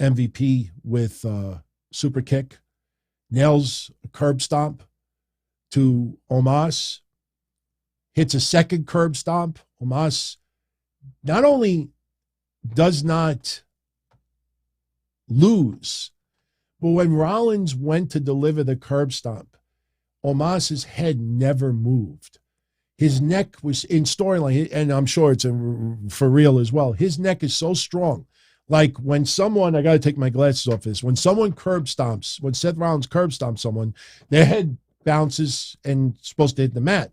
MVP with a super kick, nails a curb stomp to Omos, hits a second curb stomp. Omos not only does not lose, but when Rollins went to deliver the curb stomp, Omos's head never moved. His neck was in storyline, and I'm sure it's for real as well. His neck is so strong. Like when someone, I got to take my glasses off this, when someone curb stomps, when Seth Rollins curb stomps someone, their head bounces and supposed to hit the mat.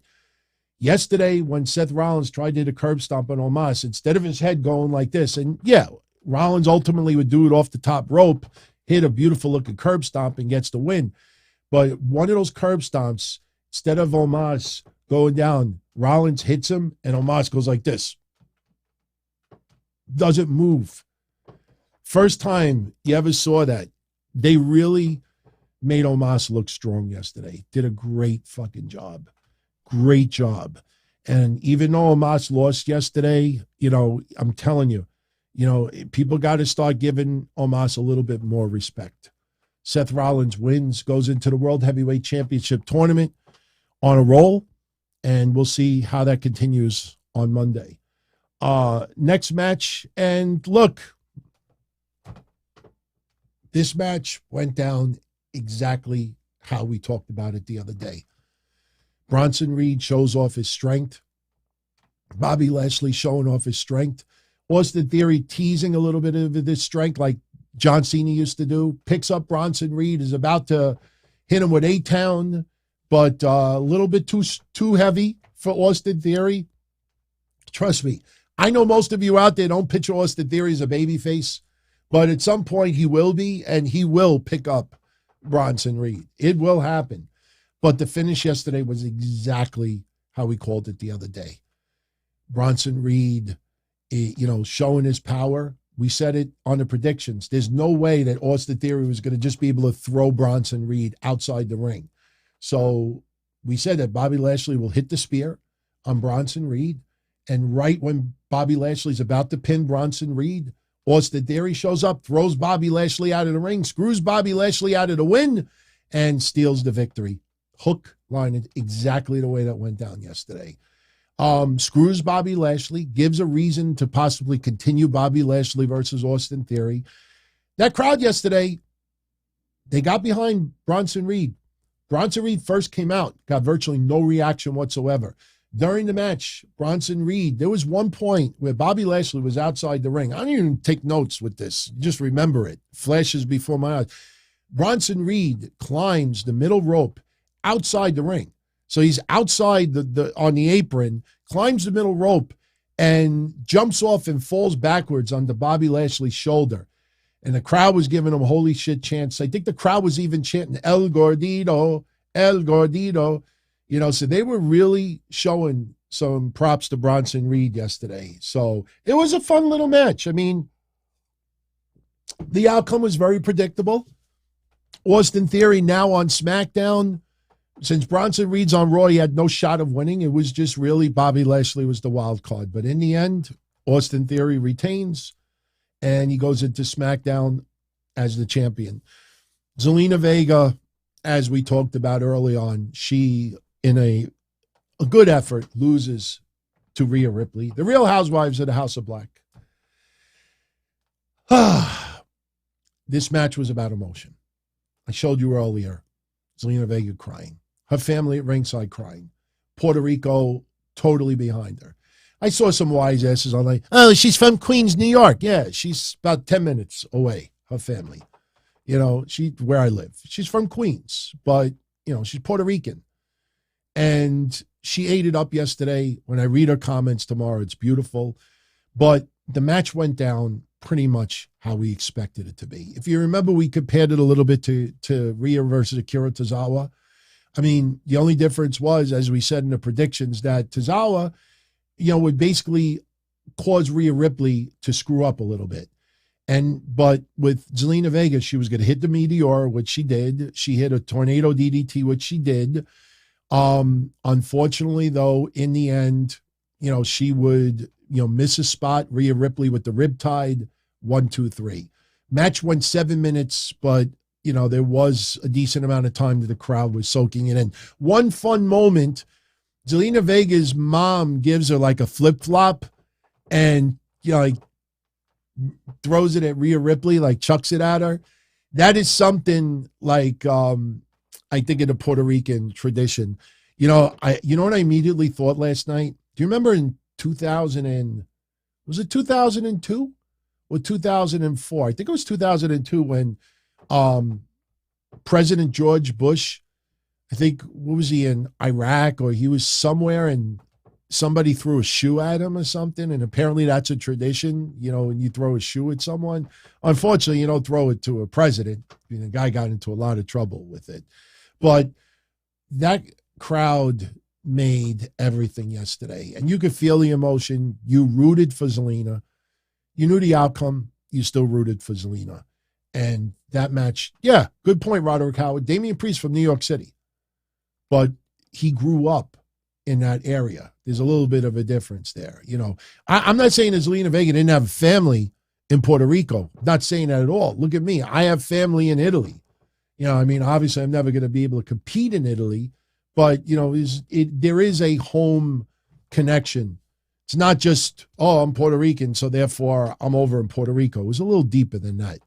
Yesterday, when Seth Rollins tried to hit a curb stomp on Omos, instead of his head going like this, and yeah, Rollins ultimately would do it off the top rope, hit a beautiful looking curb stomp and gets the win. But one of those curb stomps, instead of Omos going down, Rollins hits him and Omos goes like this. Doesn't move. First time you ever saw that. They really made Omos look strong yesterday. Did a great fucking job. Great job. And even though Omos lost yesterday, I'm telling you, people got to start giving Omos a little bit more respect. Seth Rollins wins, goes into the World Heavyweight Championship tournament on a roll, and we'll see how that continues on Monday. Next match, and look, this match went down exactly how we talked about it the other day. Bronson Reed shows off his strength. Bobby Lashley showing off his strength. Austin Theory teasing a little bit of this strength like John Cena used to do. Picks up Bronson Reed, is about to hit him with A-Town, but a little bit too heavy for Austin Theory. Trust me, I know most of you out there don't picture Austin Theory as a babyface, but at some point he will be, and he will pick up Bronson Reed. It will happen. But the finish yesterday was exactly how we called it the other day. Bronson Reed, showing his power. We said it on the predictions. There's no way that Austin Theory was going to just be able to throw Bronson Reed outside the ring. So we said that Bobby Lashley will hit the spear on Bronson Reed. And right when Bobby Lashley's about to pin Bronson Reed, Austin Theory shows up, throws Bobby Lashley out of the ring, screws Bobby Lashley out of the win, and steals the victory. Hook, line, exactly the way that went down yesterday. Screws Bobby Lashley, gives a reason to possibly continue Bobby Lashley versus Austin Theory. That crowd yesterday, they got behind Bronson Reed. Bronson Reed first came out, got virtually no reaction whatsoever. During the match, Bronson Reed, there was one point where Bobby Lashley was outside the ring. I don't even take notes with this. Just remember it. Flashes before my eyes. Bronson Reed climbs the middle rope outside the ring. So he's outside on the apron, climbs the middle rope, and jumps off and falls backwards onto Bobby Lashley's shoulder. And the crowd was giving him holy shit chants. I think the crowd was even chanting, El Gordito, El Gordito. So they were really showing some props to Bronson Reed yesterday. So it was a fun little match. I mean, the outcome was very predictable. Austin Theory now on SmackDown. Since Bronson Reed's on Raw, he had no shot of winning. It was just really Bobby Lashley was the wild card. But in the end, Austin Theory retains, and he goes into SmackDown as the champion. Zelina Vega, as we talked about early on, she, in a good effort, loses to Rhea Ripley, the Real Housewives of the House of Black. This match was about emotion. I showed you earlier, Zelina Vega crying. Her family at ringside crying. Puerto Rico totally behind her. I saw some wise asses on like, oh, she's from Queens, New York. Yeah, she's about 10 minutes away, her family. Where I live. She's from Queens, but, she's Puerto Rican. And she ate it up yesterday. When I read her comments tomorrow, it's beautiful. But the match went down pretty much how we expected it to be. If you remember, we compared it a little bit to Rhea versus Akira Tozawa. I mean, the only difference was, as we said in the predictions, that Tozawa, would basically cause Rhea Ripley to screw up a little bit. But with Zelina Vega, she was going to hit the Meteor, which she did. She hit a Tornado DDT, which she did. Unfortunately, though, in the end, she would, miss a spot. Rhea Ripley with the riptide, 1, 2, 3. Match went 7 minutes, but, there was a decent amount of time that the crowd was soaking it in. One fun moment, Zelina Vega's mom gives her like a flip-flop and, throws it at Rhea Ripley, like chucks it at her. That is something like, I think in a Puerto Rican tradition. What I immediately thought last night? Do you remember in 2002 or 2004? I think it was 2002 when President George Bush, I think, what was he in Iraq, or he was somewhere and somebody threw a shoe at him or something, and apparently that's a tradition, when you throw a shoe at someone. Unfortunately, you don't throw it to a president. The guy got into a lot of trouble with it. But that crowd made everything yesterday, and you could feel the emotion. You rooted for Zelina. You knew the outcome. You still rooted for Zelina. And that match, yeah, good point, Roderick Howard. Damian Priest from New York City. But he grew up in that area. There's a little bit of a difference there. I'm not saying that Zelina Vega didn't have a family in Puerto Rico. Not saying that at all. Look at me. I have family in Italy. I mean, obviously I'm never going to be able to compete in Italy, but, there is a home connection. It's not just, oh, I'm Puerto Rican, so therefore I'm over in Puerto Rico. It was a little deeper than that.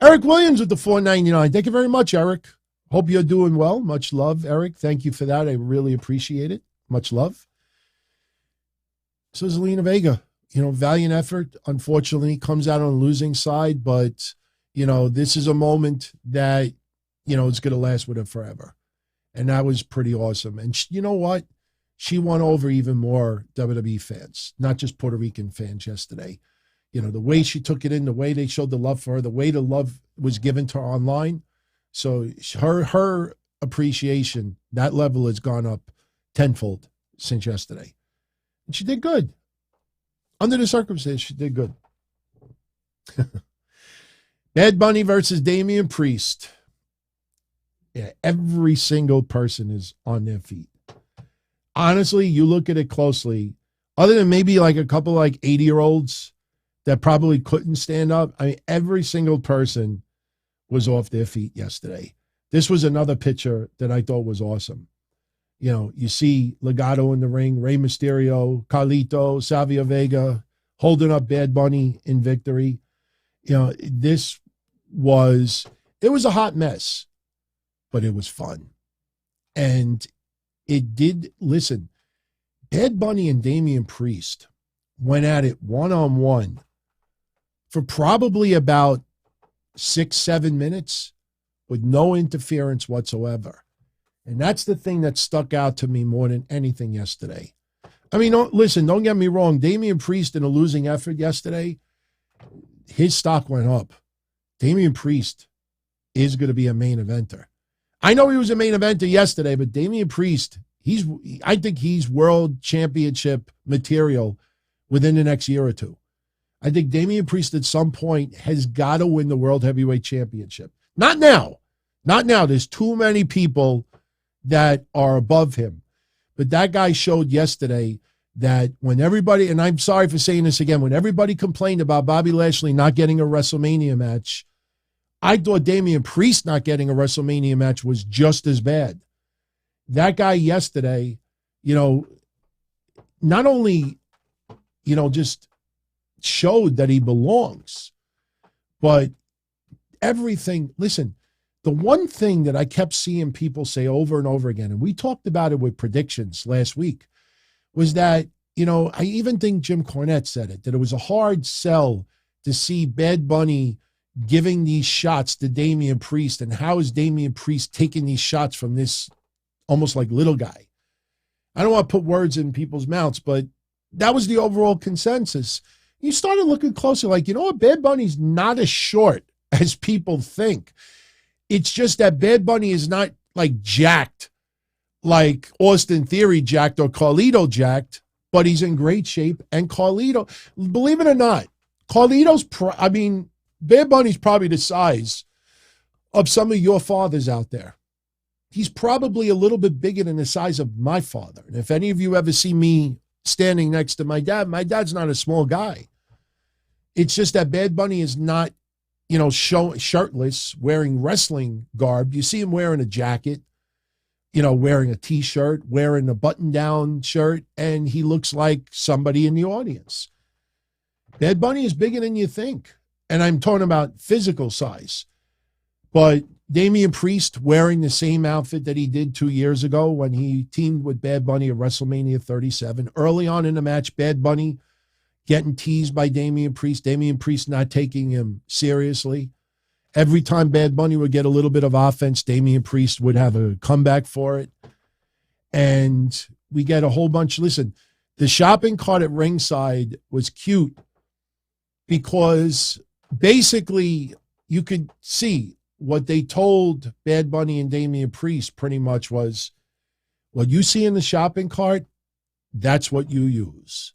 Eric Williams with the $4.99. Thank you very much, Eric. Hope you're doing well. Much love, Eric. Thank you for that. I really appreciate it. Much love. So Zelina Vega, valiant effort. Unfortunately, comes out on the losing side, but, this is a moment that, it's going to last with her forever. And that was pretty awesome. And you know what? She won over even more WWE fans, not just Puerto Rican fans yesterday. The way she took it in, the way they showed the love for her, the way the love was given to her online. So her appreciation, that level has gone up tenfold since yesterday. And she did good. Under the circumstances, she did good. Bad Bunny versus Damian Priest. Yeah, every single person is on their feet. Honestly, you look at it closely, other than maybe like a couple like 80-year-olds that probably couldn't stand up. I mean, every single person was off their feet yesterday. This was another picture that I thought was awesome. You see Legado in the ring, Rey Mysterio, Carlito, Savio Vega, holding up Bad Bunny in victory. It was a hot mess, but it was fun. And listen, Bad Bunny and Damian Priest went at it one-on-one for probably about 6-7 minutes with no interference whatsoever. And that's the thing that stuck out to me more than anything yesterday. I mean, don't get me wrong. Damian Priest in a losing effort yesterday, his stock went up. Damian Priest is going to be a main eventer. I know he was a main eventer yesterday, but Damian Priest, I think he's world championship material within the next year or two. I think Damian Priest at some point has got to win the World Heavyweight Championship. Not now. Not now. There's too many people that are above him. But that guy showed yesterday that when everybody, and I'm sorry for saying this again, when everybody complained about Bobby Lashley not getting a WrestleMania match, I thought Damian Priest not getting a WrestleMania match was just as bad. That guy yesterday, not only, just showed that he belongs, but everything. Listen, the one thing that I kept seeing people say over and over again, and we talked about it with predictions last week, was that, I even think Jim Cornette said it, that it was a hard sell to see Bad Bunny giving these shots to Damian Priest, and how is Damian Priest taking these shots from this almost like little guy? I don't want to put words in people's mouths, but that was the overall consensus. You started looking closer, like, what? Bad Bunny's not as short as people think. It's just that Bad Bunny is not like jacked, like Austin Theory jacked or Carlito jacked, but he's in great shape. And Carlito, believe it or not, Bad Bunny's probably the size of some of your fathers out there. He's probably a little bit bigger than the size of my father. And if any of you ever see me standing next to my dad's not a small guy. It's just that Bad Bunny is not, shirtless, wearing wrestling garb. You see him wearing a jacket, wearing a T-shirt, wearing a button-down shirt, and he looks like somebody in the audience. Bad Bunny is bigger than you think. And I'm talking about physical size. But Damian Priest wearing the same outfit that he did 2 years ago when he teamed with Bad Bunny at WrestleMania 37. Early on in the match, Bad Bunny getting teased by Damian Priest not taking him seriously. Every time Bad Bunny would get a little bit of offense, Damian Priest would have a comeback for it. And we get a whole bunch. Listen, the shopping cart at ringside was cute because basically you could see what they told Bad Bunny and Damian Priest pretty much was, what you see in the shopping cart, that's what you use.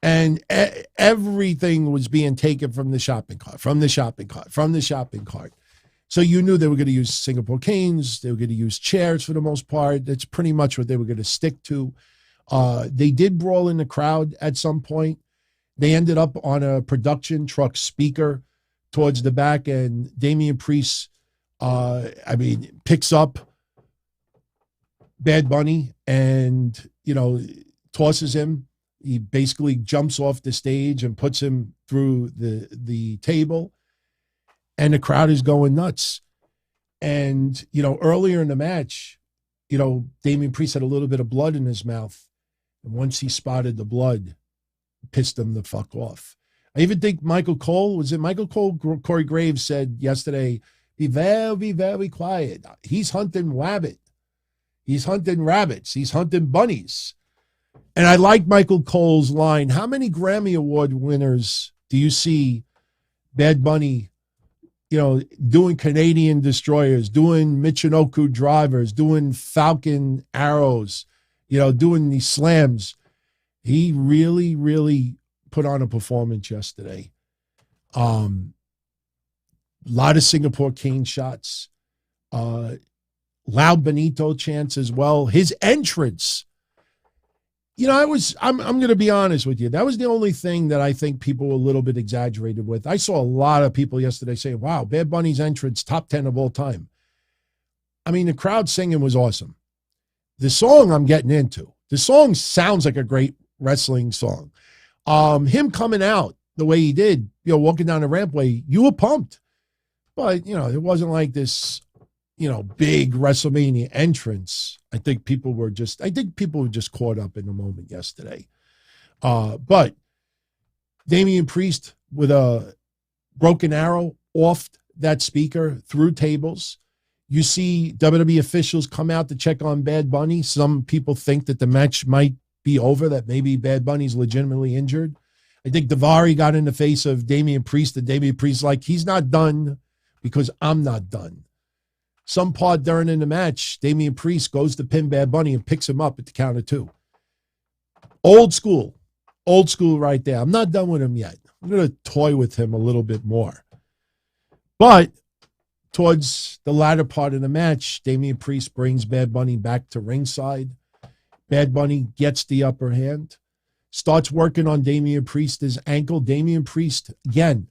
And everything was being taken from the shopping cart. So you knew they were going to use Singapore canes. They were going to use chairs for the most part. That's pretty much what they were going to stick to. They did brawl in the crowd at some point. They ended up on a production truck speaker towards the back, and Damian Priest Picks up Bad Bunny and, tosses him. He basically jumps off the stage and puts him through the table. And the crowd is going nuts. And, earlier in the match, Damian Priest had a little bit of blood in his mouth. And once he spotted the blood, pissed him the fuck off. I even think Michael Cole, Corey Graves said yesterday, be very, very quiet. He's hunting rabbit. He's hunting rabbits. He's hunting bunnies. And I like Michael Cole's line. How many Grammy Award winners do you see Bad Bunny, doing Canadian destroyers, doing Michinoku drivers, doing Falcon arrows, doing these slams? He really, really put on a performance yesterday. A lot of Singapore King shots, loud Benito chants as well. His entrance, I'm going to be honest with you. That was the only thing that I think people were a little bit exaggerated with. I saw a lot of people yesterday saying, wow, Bad Bunny's entrance, top 10 of all time. The crowd singing was awesome. The song I'm getting into, the song sounds like a great wrestling song. Him coming out the way he did, walking down the rampway, you were pumped. But, it wasn't like this, big WrestleMania entrance. I think people were just caught up in the moment yesterday. But Damian Priest with a broken arrow off that speaker through tables. You see WWE officials come out to check on Bad Bunny. Some people think that the match might be over, that maybe Bad Bunny's legitimately injured. I think Daivari got in the face of Damian Priest, and Damian Priest like, he's not done because I'm not done. Some part during in the match, Damian Priest goes to pin Bad Bunny and picks him up at the count of 2. Old school right there. I'm not done with him yet. I'm going to toy with him a little bit more. But towards the latter part of the match, Damian Priest brings Bad Bunny back to ringside. Bad Bunny gets the upper hand, starts working on Damian Priest's ankle. Damian Priest, again,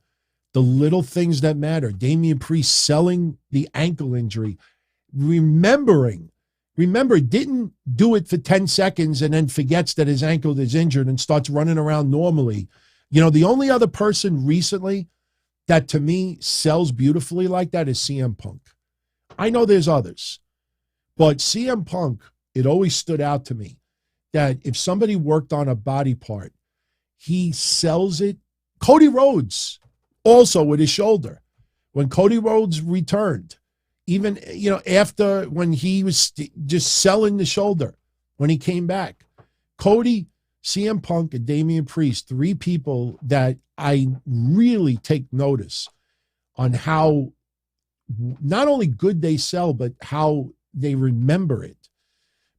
the little things that matter. Damian Priest selling the ankle injury. Remember, didn't do it for 10 seconds and then forgets that his ankle is injured and starts running around normally. The only other person recently that to me sells beautifully like that is CM Punk. I know there's others, but CM Punk, it always stood out to me that if somebody worked on a body part, he sells it. Cody Rhodes, also with his shoulder. When Cody Rhodes returned, even, after when he was just selling the shoulder, when he came back, Cody, CM Punk, and Damian Priest, 3 people that I really take notice on how not only good they sell, but how they remember it.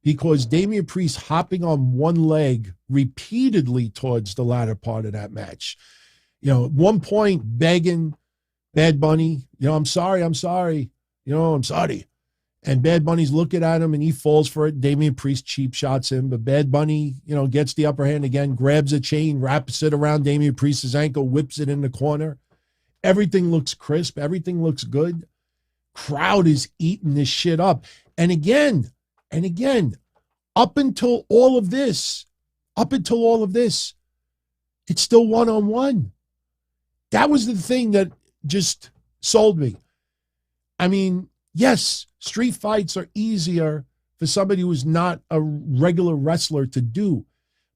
Because Damian Priest hopping on one leg repeatedly towards the latter part of that match. At one point begging Bad Bunny, I'm sorry. I'm sorry. And Bad Bunny's looking at him and he falls for it. Damian Priest cheap shots him, but Bad Bunny, gets the upper hand again, grabs a chain, wraps it around Damian Priest's ankle, whips it in the corner. Everything looks crisp. Everything looks good. Crowd is eating this shit up. And again, up until all of this, it's still one-on-one. That was the thing that just sold me. Yes, street fights are easier for somebody who's not a regular wrestler to do,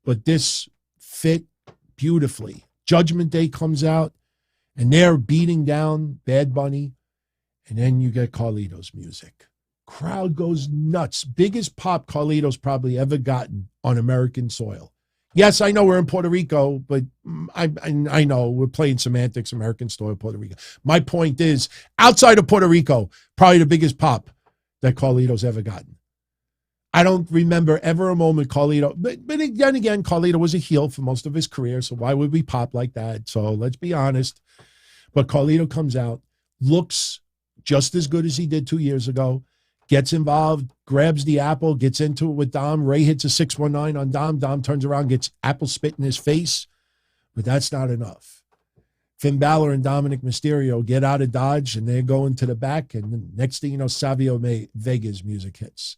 but this fit beautifully. Judgment Day comes out, and they're beating down Bad Bunny, and then you get Carlito's music. Crowd goes nuts. Biggest pop Carlito's probably ever gotten on American soil. Yes, I know we're in Puerto Rico, but I know we're playing semantics, American soil, Puerto Rico. My point is, outside of Puerto Rico, probably the biggest pop that Carlito's ever gotten. I don't remember ever a moment Carlito, but then again, Carlito was a heel for most of his career, so why would we pop like that? So let's be honest. But Carlito comes out, looks just as good as he did 2 years ago, gets involved, grabs the apple, gets into it with Dom. Ray hits a 619 on Dom. Dom turns around, gets apple spit in his face. But that's not enough. Finn Balor and Dominic Mysterio get out of Dodge, and they're going to the back. And the next thing you know, Savio Vega's music hits.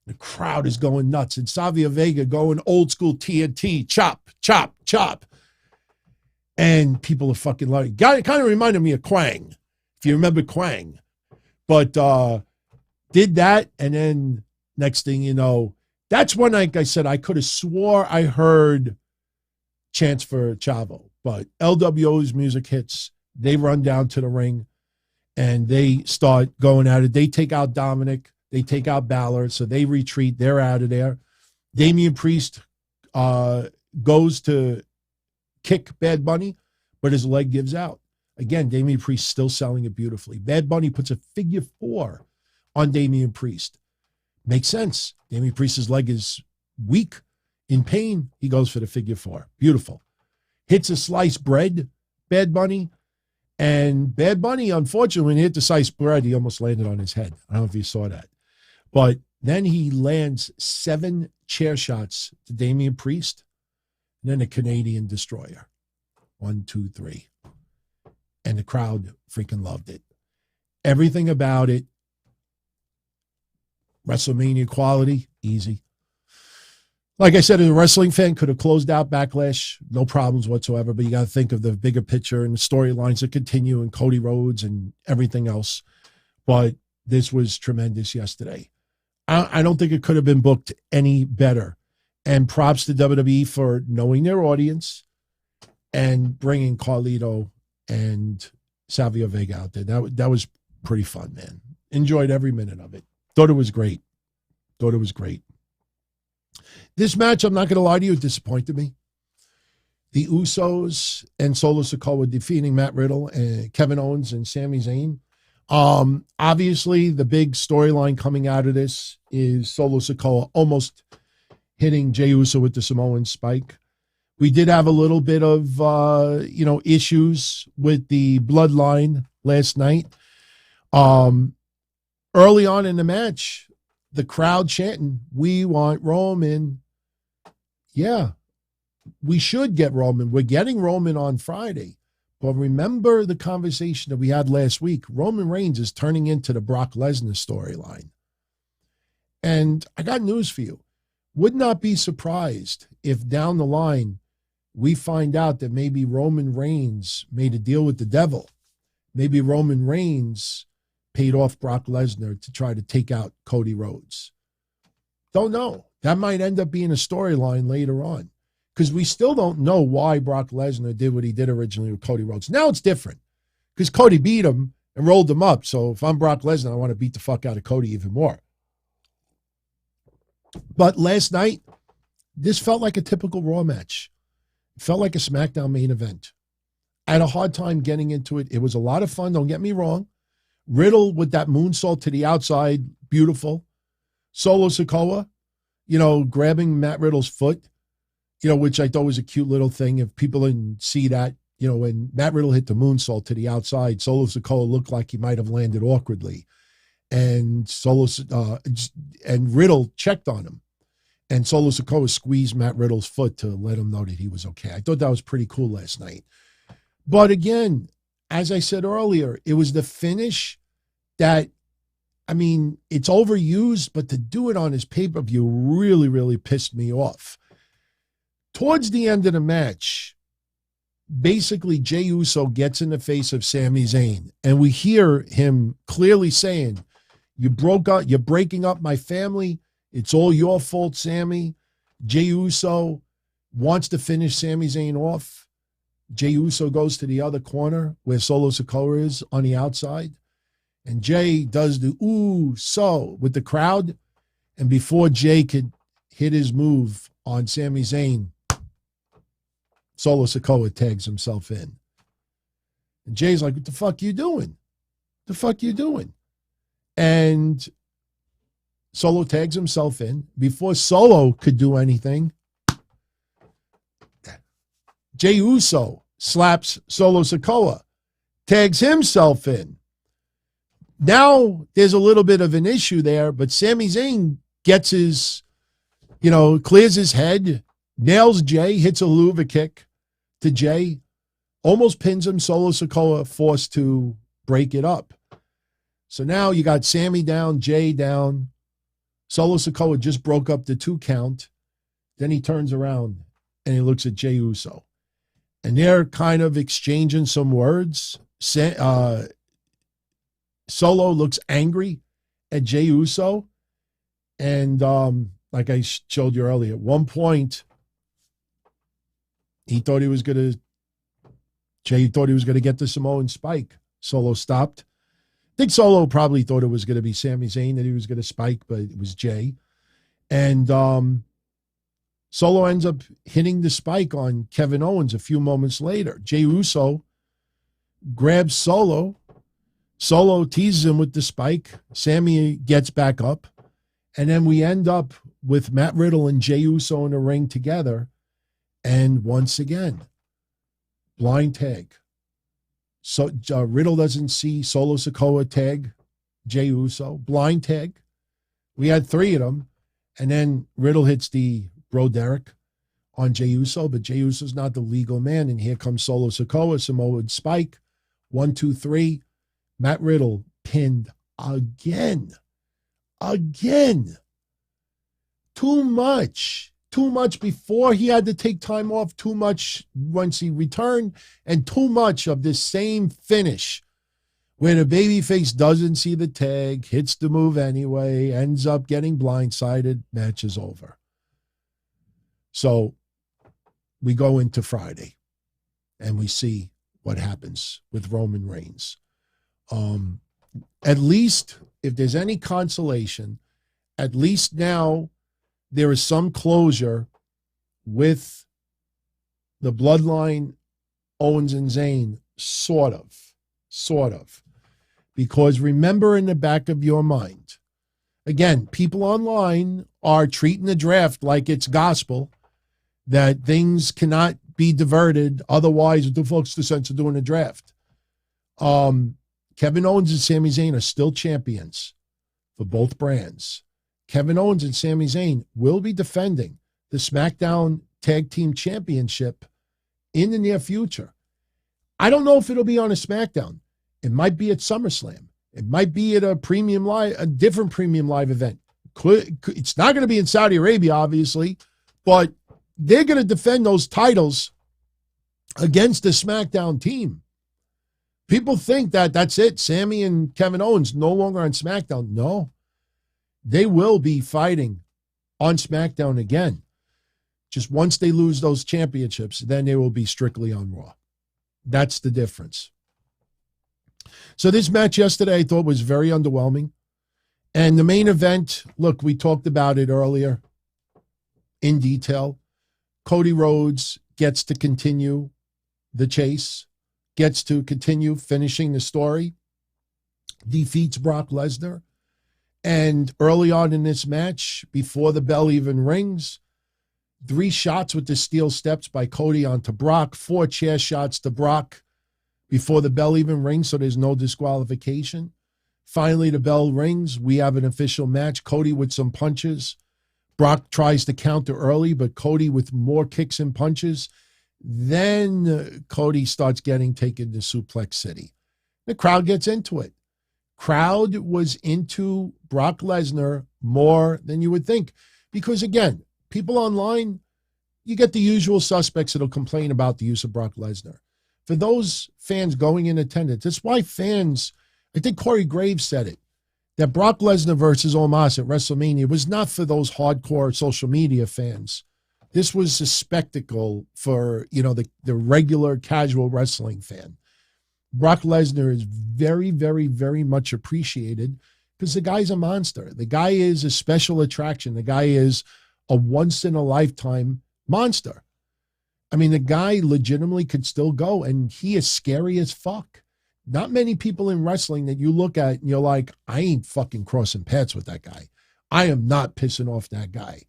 The crowd is going nuts. And Savio Vega going old school TNT, chop, chop, chop. And people are fucking loving it. It kind of reminded me of Quang, if you remember Quang. But did that, and then next thing you know, that's when, like I said, I could have swore I heard chants for Chavo. But LWO's music hits. They run down to the ring, and they start going at it. They take out Dominic. They take out Balor, so they retreat. They're out of there. Damian Priest goes to kick Bad Bunny, but his leg gives out. Again, Damian Priest still selling it beautifully. Bad Bunny puts a figure 4 on Damian Priest. Makes sense. Damian Priest's leg is weak, in pain. He goes for the figure 4. Beautiful. Hits a sliced bread, Bad Bunny. And Bad Bunny, unfortunately, when he hit the sliced bread, he almost landed on his head. I don't know if you saw that. But then he lands 7 chair shots to Damian Priest, and then a Canadian Destroyer. 1, 2, 3. And the crowd freaking loved it. Everything about it. WrestleMania quality, easy. Like I said, as a wrestling fan, could have closed out Backlash, no problems whatsoever, but you got to think of the bigger picture and the storylines that continue and Cody Rhodes and everything else. But this was tremendous yesterday. I don't think it could have been booked any better. And props to WWE for knowing their audience and bringing Carlito and Savio Vega out there. That was pretty fun, man. Enjoyed every minute of it. Thought it was great. This match, I'm not going to lie to you, disappointed me. The Usos and Solo Sikoa defeating Matt Riddle and Kevin Owens and Sami Zayn. Obviously, the big storyline coming out of this is Solo Sikoa almost hitting Jey Uso with the Samoan spike. We did have a little bit of, issues with the bloodline last night. Early on in the match, the crowd chanting, "We want Roman." Yeah, we should get Roman. We're getting Roman on Friday. But remember the conversation that we had last week. Roman Reigns is turning into the Brock Lesnar storyline. And I got news for you. Would not be surprised if down the line we find out that maybe Roman Reigns made a deal with the devil. Maybe Roman Reigns paid off Brock Lesnar to try to take out Cody Rhodes. Don't know. That might end up being a storyline later on. Because we still don't know why Brock Lesnar did what he did originally with Cody Rhodes. Now it's different. Because Cody beat him and rolled him up. So if I'm Brock Lesnar, I want to beat the fuck out of Cody even more. But last night, this felt like a typical Raw match. It felt like a SmackDown main event. I had a hard time getting into it. It was a lot of fun, don't get me wrong. Riddle with that moonsault to the outside, beautiful. Solo Sikoa, grabbing Matt Riddle's foot, which I thought was a cute little thing. If people didn't see that, when Matt Riddle hit the moonsault to the outside, Solo Sikoa looked like he might have landed awkwardly. And Riddle checked on him. And Solo Sikoa squeezed Matt Riddle's foot to let him know that he was okay. I thought that was pretty cool last night. But again, as I said earlier, it was the finish that, it's overused, but to do it on his pay-per-view really, really pissed me off. Towards the end of the match, basically Jey Uso gets in the face of Sami Zayn, and we hear him clearly saying, you're breaking up my family. It's all your fault, Sami. Jey Uso wants to finish Sami Zayn off. Jey Uso goes to the other corner where Solo Sikoa is on the outside. And Jey does the ooh, so with the crowd. And before Jey could hit his move on Sami Zayn, Solo Sikoa tags himself in. And Jay's like, what the fuck you doing? The fuck you doing? And Solo tags himself in. Before Solo could do anything, Jey Uso slaps Solo Sikoa, tags himself in. Now there's a little bit of an issue there, but Sami Zayn gets his, clears his head, nails Jey, hits a Luva kick to Jey. almost pins him. Solo Sikoa forced to break it up. So now you got Sami down, Jay down. Solo Sikoa just broke up the 2 count. Then he turns around and he looks at Jey Uso. And they're kind of exchanging some words. Solo looks angry at Jey Uso. And like I showed you earlier, at one point, Jey thought he was going to get the Samoan spike. Solo stopped. I think Solo probably thought it was going to be Sami Zayn that he was going to spike, but it was Jay. And Solo ends up hitting the spike on Kevin Owens a few moments later. Jey Uso grabs Solo. Solo teases him with the spike. Sami gets back up. And then we end up with Matt Riddle and Jey Uso in the ring together. And once again, blind tag. So Riddle doesn't see Solo Sikoa tag Jey Uso. Blind tag. We had 3 of them. And then Riddle hits the Bro Derek on Jey Uso, but Jey Uso's not the legal man. And here comes Solo Sikoa, Samoan spike. 1, 2, 3. Matt Riddle pinned again. Again. Too much. Too much before he had to take time off. Too much once he returned. And too much of this same finish where the babyface doesn't see the tag, hits the move anyway, ends up getting blindsided, match is over. So we go into Friday and we see what happens with Roman Reigns. At least, if there's any consolation, at least now there is some closure with the bloodline, Owens and Zayn, sort of. Because remember in the back of your mind, again, people online are treating the draft like it's gospel, that things cannot be diverted. Otherwise, what the fuck's the sense of doing a draft? Kevin Owens and Sami Zayn are still champions for both brands. Kevin Owens and Sami Zayn will be defending the SmackDown Tag Team Championship in the near future. I don't know if it'll be on a SmackDown. It might be at SummerSlam. It might be at a different premium live event. It's not going to be in Saudi Arabia, obviously, but they're going to defend those titles against the SmackDown team. People think that that's it. Sami and Kevin Owens no longer on SmackDown. No, they will be fighting on SmackDown again. Just once they lose those championships, then they will be strictly on Raw. That's the difference. So this match yesterday I thought was very underwhelming. And the main event, look, we talked about it earlier in detail. Cody Rhodes gets to continue the chase, gets to continue finishing the story, defeats Brock Lesnar. And early on in this match, before the bell even rings, 3 shots with the steel steps by Cody onto Brock, 4 chair shots to Brock before the bell even rings, so there's no disqualification. Finally, the bell rings. We have an official match. Cody with some punches. Brock tries to counter early, but Cody with more kicks and punches. Then Cody starts getting taken to Suplex City. The crowd gets into it. Crowd was into Brock Lesnar more than you would think. Because again, people online, you get the usual suspects that'll complain about the use of Brock Lesnar. For those fans going in attendance, that's why fans, I think Corey Graves said it, that Brock Lesnar versus Omos at WrestleMania was not for those hardcore social media fans. This was a spectacle for, the regular casual wrestling fan. Brock Lesnar is very, very, very much appreciated because the guy's a monster. The guy is a special attraction. The guy is a once-in-a-lifetime monster. I mean, the guy legitimately could still go, and he is scary as fuck. Not many people in wrestling that you look at and you're like, I ain't fucking crossing paths with that guy. I am not pissing off that guy.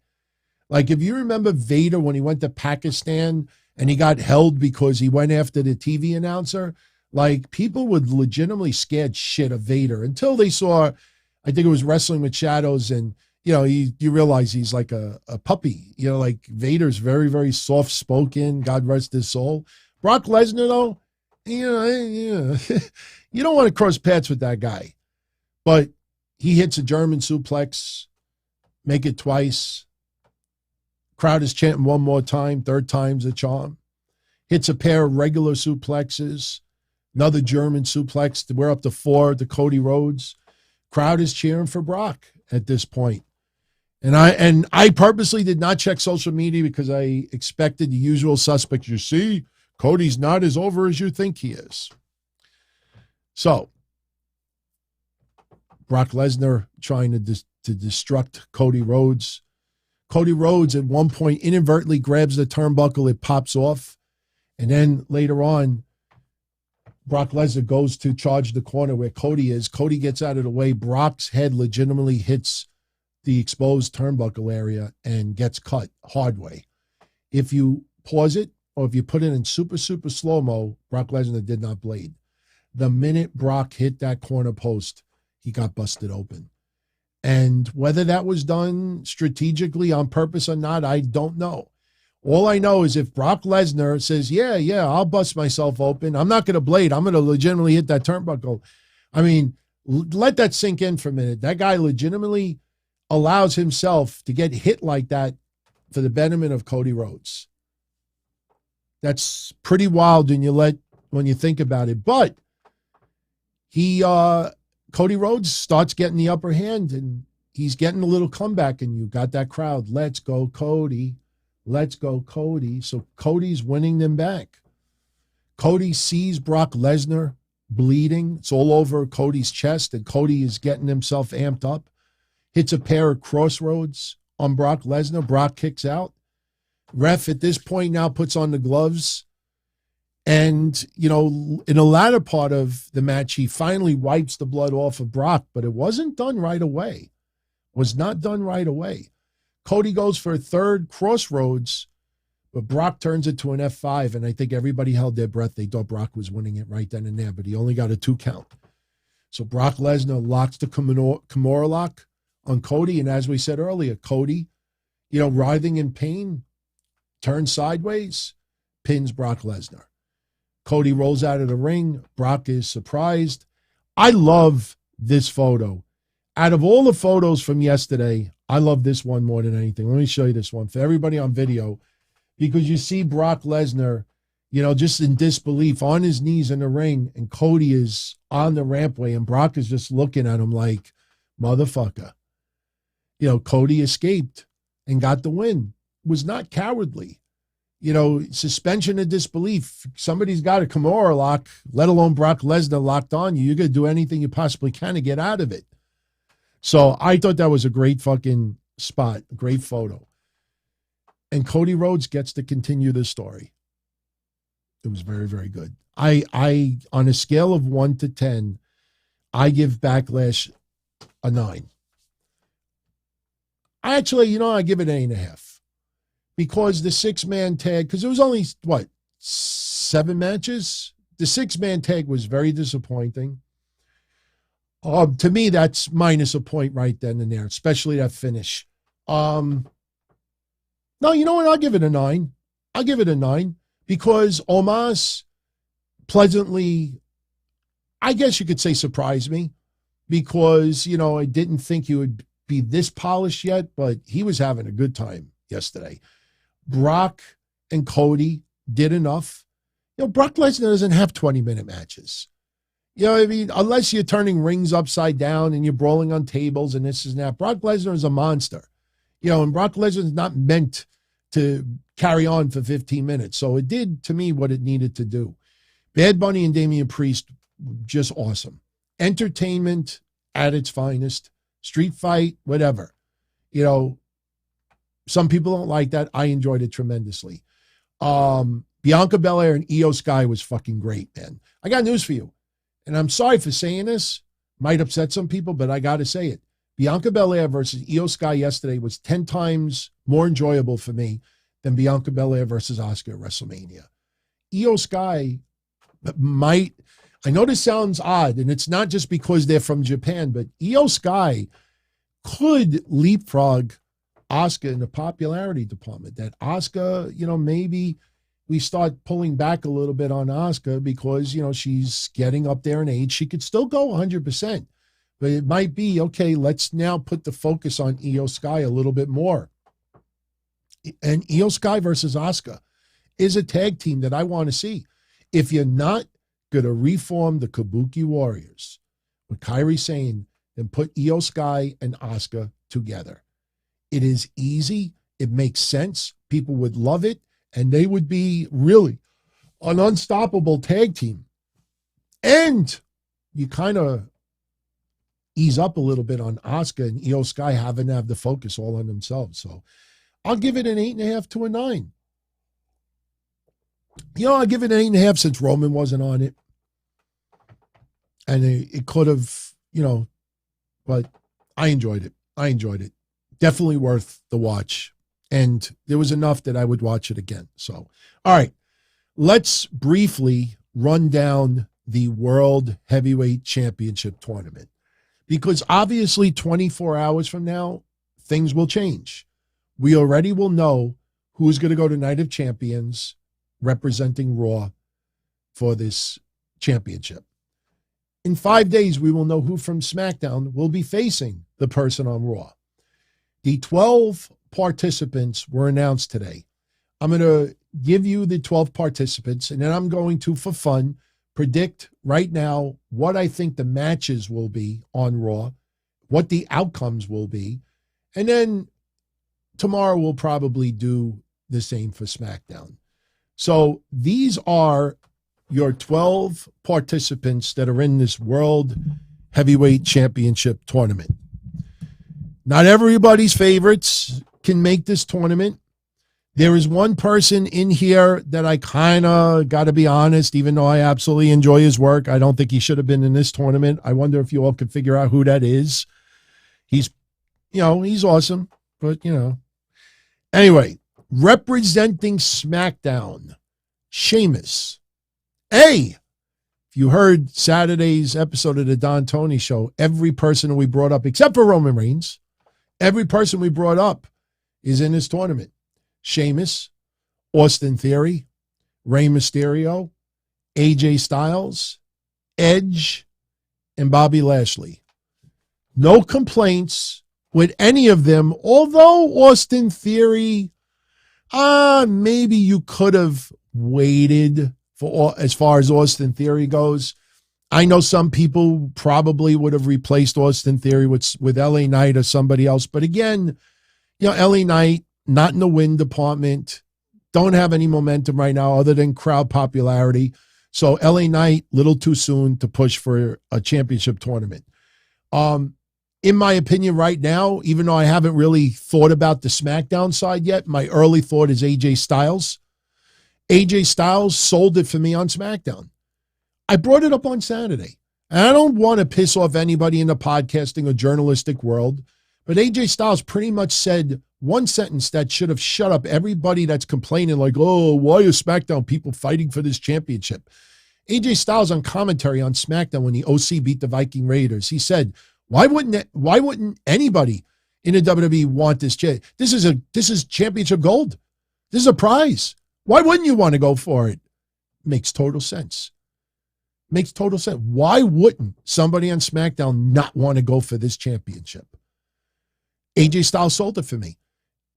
Like, if you remember Vader when he went to Pakistan and he got held because he went after the TV announcer, like, people would legitimately scared shit of Vader until they saw, I think it was Wrestling with Shadows, and, you realize he's like a puppy. Like, Vader's very, very soft-spoken, God rest his soul. Brock Lesnar, though, you don't want to cross paths with that guy. But he hits a German suplex, make it twice. Crowd is chanting one more time, third time's a charm. Hits a pair of regular suplexes, another German suplex. We're up to 4 to Cody Rhodes. Crowd is cheering for Brock at this point. And I purposely did not check social media because I expected the usual suspects. You see, Cody's not as over as you think he is. So, Brock Lesnar trying to destruct Cody Rhodes. Cody Rhodes at one point inadvertently grabs the turnbuckle. It pops off. And then later on, Brock Lesnar goes to charge the corner where Cody is. Cody gets out of the way. Brock's head legitimately hits the exposed turnbuckle area and gets cut hard way. If you pause it or if you put it in super, super slow-mo, Brock Lesnar did not blade. The minute Brock hit that corner post, he got busted open. And whether that was done strategically on purpose or not, I don't know. All I know is if Brock Lesnar says, yeah, I'll bust myself open. I'm not going to blade. I'm going to legitimately hit that turnbuckle. I mean, let that sink in for a minute. That guy legitimately allows himself to get hit like that for the betterment of Cody Rhodes. That's pretty wild when you think about it. But Cody Rhodes starts getting the upper hand, and he's getting a little comeback, and you got that crowd. Let's go, Cody. Let's go, Cody. So Cody's winning them back. Cody sees Brock Lesnar bleeding. It's all over Cody's chest, and Cody is getting himself amped up. Hits a pair of crossroads on Brock Lesnar. Brock kicks out. Ref at this point now puts on the gloves. And, in the latter part of the match, he finally wipes the blood off of Brock, but it wasn't done right away. Was not done right away. Cody goes for a third crossroads, but Brock turns it to an F5, and I think everybody held their breath. They thought Brock was winning it right then and there, but he only got a 2 count. So Brock Lesnar locks the Kimura lock on Cody, and as we said earlier, Cody, writhing in pain, turns sideways, pins Brock Lesnar. Cody rolls out of the ring. Brock is surprised. I love this photo. Out of all the photos from yesterday, I love this one more than anything. Let me show you this one for everybody on video, because you see Brock Lesnar, just in disbelief on his knees in the ring, and Cody is on the rampway, and Brock is just looking at him like, motherfucker. Cody escaped and got the win. Was not cowardly. Suspension of disbelief. Somebody's got a Kimura lock, let alone Brock Lesnar locked on you. You're going to do anything you possibly can to get out of it. So I thought that was a great fucking spot, great photo. And Cody Rhodes gets to continue the story. It was very, very good. I on a scale of 1 to 10, I give Backlash a 9. I give it an 8.5. Because the 6-man tag, because it was only, 7 matches? The 6-man tag was very disappointing. To me, that's minus a point right then and there, especially that finish. No, you know what? I'll give it a 9. I'll give it a 9 because Omos pleasantly, I guess you could say, surprised me because, I didn't think he would be this polished yet, but he was having a good time yesterday. Brock and Cody did enough. Brock Lesnar doesn't have 20-minute matches. Unless you're turning rings upside down and you're brawling on tables and this and that. Brock Lesnar is a monster. And Brock Lesnar is not meant to carry on for 15 minutes. So it did, to me, what it needed to do. Bad Bunny and Damian Priest, just awesome. Entertainment at its finest. Street fight, whatever. Some people don't like that. I enjoyed it tremendously. Bianca Belair and Io Sky was fucking great, man. I got news for you. And I'm sorry for saying this. Might upset some people, but I got to say it. Bianca Belair versus Io Sky yesterday was 10 times more enjoyable for me than Bianca Belair versus Asuka at WrestleMania. Io Sky I know this sounds odd, and it's not just because they're from Japan, but Io Sky could leapfrog Asuka in the popularity department. That Asuka, maybe we start pulling back a little bit on Asuka because, she's getting up there in age. She could still go 100%, but it might be, okay, let's now put the focus on Io Sky a little bit more. And Io Sky versus Asuka is a tag team that I want to see. If you're not going to reform the Kabuki Warriors with Kairi Sane, then put Io Sky and Asuka together. It is easy. It makes sense. People would love it. And they would be really an unstoppable tag team. And you kind of ease up a little bit on Asuka and Io Sky having to have the focus all on themselves. So I'll give it an 8.5 to a 9. I'll give it an 8.5 since Roman wasn't on it. And it could have, but I enjoyed it. Definitely worth the watch. And there was enough that I would watch it again. So, all right, let's briefly run down the World Heavyweight Championship Tournament. Because obviously 24 hours from now, things will change. We already will know who's going to go to Night of Champions representing Raw for this championship. In 5 days, we will know who from SmackDown will be facing the person on Raw. The 12 participants were announced today. I'm going to give you the 12 participants, and then I'm going to, for fun, predict right now what I think the matches will be on Raw, what the outcomes will be, and then tomorrow we'll probably do the same for SmackDown. So these are your 12 participants that are in this World Heavyweight Championship Tournament. Not everybody's favorites can make this tournament. There is one person in here that I kind of got to be honest, even though I absolutely enjoy his work, I don't think he should have been in this tournament. I wonder if you all can figure out who that is. He's awesome, but Anyway, representing SmackDown, Sheamus. Hey, if you heard Saturday's episode of the Don Tony Show, every person we brought up, except for Roman Reigns, every person we brought up is in this tournament. Sheamus, Austin Theory, Rey Mysterio, AJ Styles, Edge, and Bobby Lashley. No complaints with any of them, although Austin Theory, maybe you could have waited for as far as Austin Theory goes. I know some people probably would have replaced Austin Theory with LA Knight or somebody else. But again, LA Knight, not in the win department, don't have any momentum right now other than crowd popularity. So LA Knight, little too soon to push for a championship tournament. In my opinion right now, even though I haven't really thought about the SmackDown side yet, my early thought is AJ Styles. AJ Styles sold it for me on SmackDown. I brought it up on Saturday. And I don't want to piss off anybody in the podcasting or journalistic world, but AJ Styles pretty much said one sentence that should have shut up everybody that's complaining like, oh, why are SmackDown people fighting for this championship? AJ Styles on commentary on SmackDown when the OC beat the Viking Raiders, he said, why wouldn't anybody in the WWE want this? This is championship gold. This is a prize. Why wouldn't you want to go for it? Makes total sense. Makes total sense. Why wouldn't somebody on SmackDown not want to go for this championship? AJ Styles sold it for me.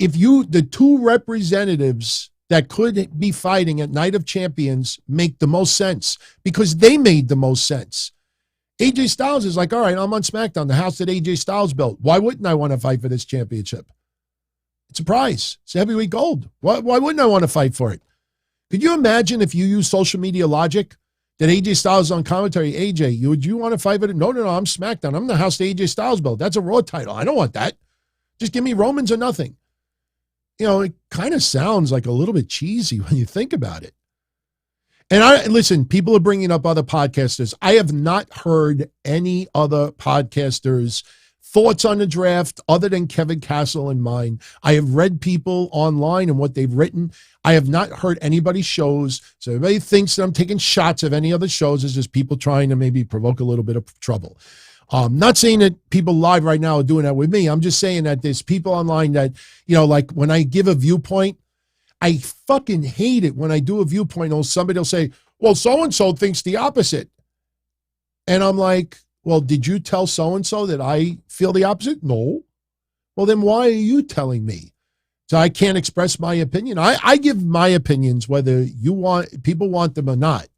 The two representatives that could be fighting at Night of Champions make the most sense because they made the most sense. AJ Styles is like, all right, I'm on SmackDown, the house that AJ Styles built. Why wouldn't I want to fight for this championship? It's a prize. It's heavyweight gold. Why wouldn't I want to fight for it? Could you imagine if you use social media logic that AJ Styles is on commentary? AJ, would you want to fight for it? No, I'm SmackDown. I'm the house that AJ Styles built. That's a Raw title. I don't want that. Just give me Romans or nothing. It kind of sounds like a little bit cheesy when you think about it. And listen, people are bringing up other podcasters. I have not heard any other podcasters' thoughts on the draft other than Kevin Castle and mine. I have read people online and what they've written. I have not heard anybody's shows. So everybody thinks that I'm taking shots of any other shows. It's just people trying to maybe provoke a little bit of trouble. Not saying that people live right now are doing that with me. I'm just saying that there's people online that, like when I give a viewpoint, I fucking hate it when I do a viewpoint or somebody will say, well, so-and-so thinks the opposite. And I'm like, well, did you tell so-and-so that I feel the opposite? No. Well, then why are you telling me? So I can't express my opinion. I give my opinions whether people want them or not.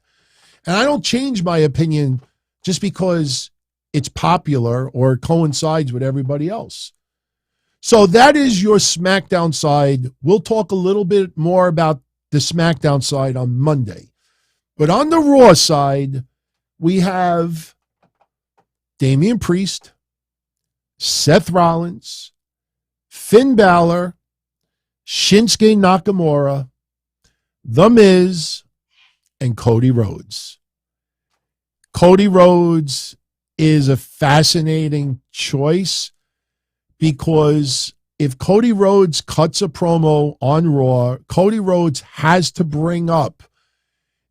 And I don't change my opinion just because it's popular or coincides with everybody else. So that is your SmackDown side. We'll talk a little bit more about the SmackDown side on Monday. But on the Raw side, we have Damian Priest, Seth Rollins, Finn Balor, Shinsuke Nakamura, The Miz, and Cody Rhodes. Cody Rhodes is a fascinating choice because if Cody Rhodes cuts a promo on Raw, Cody Rhodes has to bring up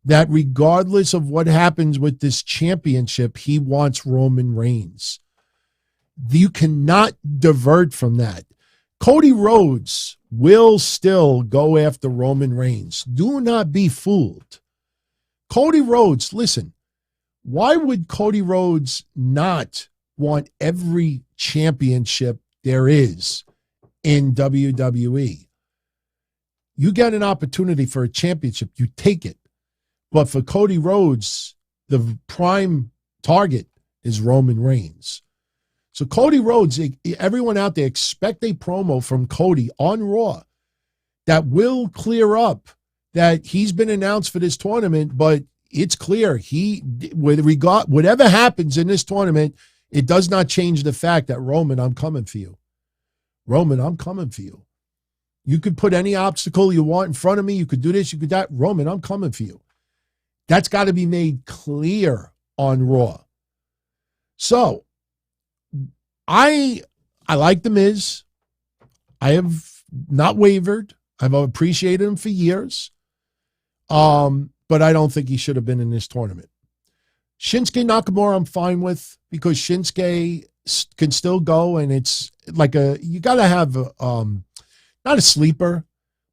that regardless of what happens with this championship, he wants Roman Reigns. You cannot divert from that. Cody Rhodes will still go after Roman Reigns. Do not be fooled. Cody Rhodes, listen, why would Cody Rhodes not want every championship there is in WWE? You get an opportunity for a championship, you take it. But for Cody Rhodes, the prime target is Roman Reigns. So Cody Rhodes, everyone out there, expect a promo from Cody on Raw that will clear up that he's been announced for this tournament, but it's clear whatever happens in this tournament, it does not change the fact that Roman, I'm coming for you. Roman, I'm coming for you. You could put any obstacle you want in front of me. You could do this, you could that. Roman, I'm coming for you. That's got to be made clear on Raw. So, I like The Miz. I have not wavered. I've appreciated him for years. But I don't think he should have been in this tournament. Shinsuke Nakamura I'm fine with because Shinsuke can still go, and it's like you got to have not a sleeper,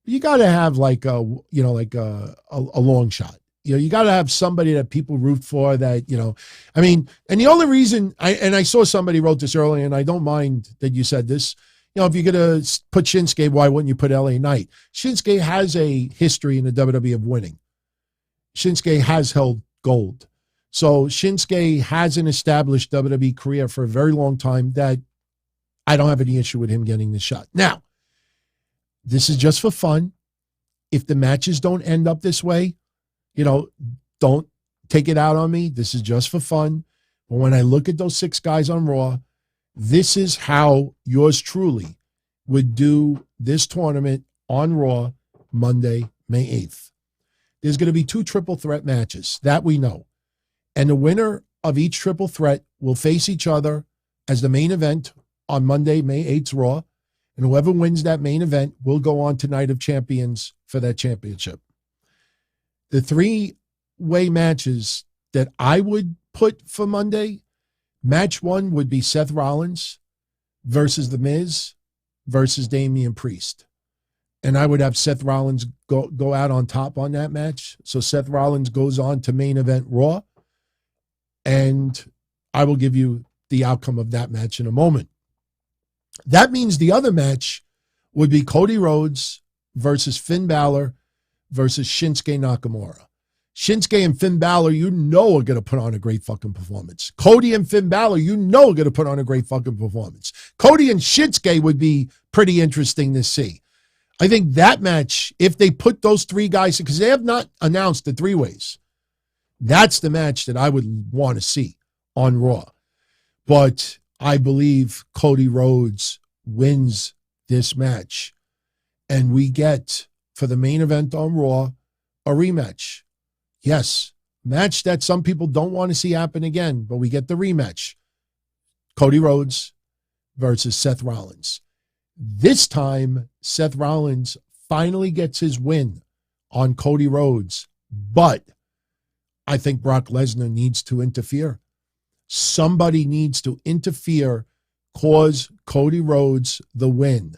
but you got to have like a long shot. You got to have somebody that people root for that, I mean, and the only reason I saw somebody wrote this earlier, and I don't mind that you said this, if you're going to put Shinsuke, why wouldn't you put LA Knight? Shinsuke has a history in the WWE of winning. Shinsuke has held gold. So Shinsuke has an established WWE career for a very long time that I don't have any issue with him getting the shot. Now, this is just for fun. If the matches don't end up this way, don't take it out on me. This is just for fun. But when I look at those 6 guys on Raw, this is how yours truly would do this tournament on Raw Monday, May 8th. There's going to be 2 triple threat matches. That we know. And the winner of each triple threat will face each other as the main event on Monday, May 8th's Raw. And whoever wins that main event will go on to Night of Champions for that championship. The 3-way matches that I would put for Monday, match 1 would be Seth Rollins versus The Miz versus Damian Priest. And I would have Seth Rollins go out on top on that match. So Seth Rollins goes on to main event Raw. And I will give you the outcome of that match in a moment. That means the other match would be Cody Rhodes versus Finn Balor versus Shinsuke Nakamura. Shinsuke and Finn Balor, are going to put on a great fucking performance. Cody and Finn Balor, are going to put on a great fucking performance. Cody and Shinsuke would be pretty interesting to see. I think that match, if they put those 3 guys, because they have not announced the 3-ways, that's the match that I would want to see on Raw. But I believe Cody Rhodes wins this match. And we get, for the main event on Raw, a rematch. Yes, match that some people don't want to see happen again, but we get the rematch. Cody Rhodes versus Seth Rollins. This time, Seth Rollins finally gets his win on Cody Rhodes, but I think Brock Lesnar needs to interfere. Somebody needs to interfere, cause Cody Rhodes the win.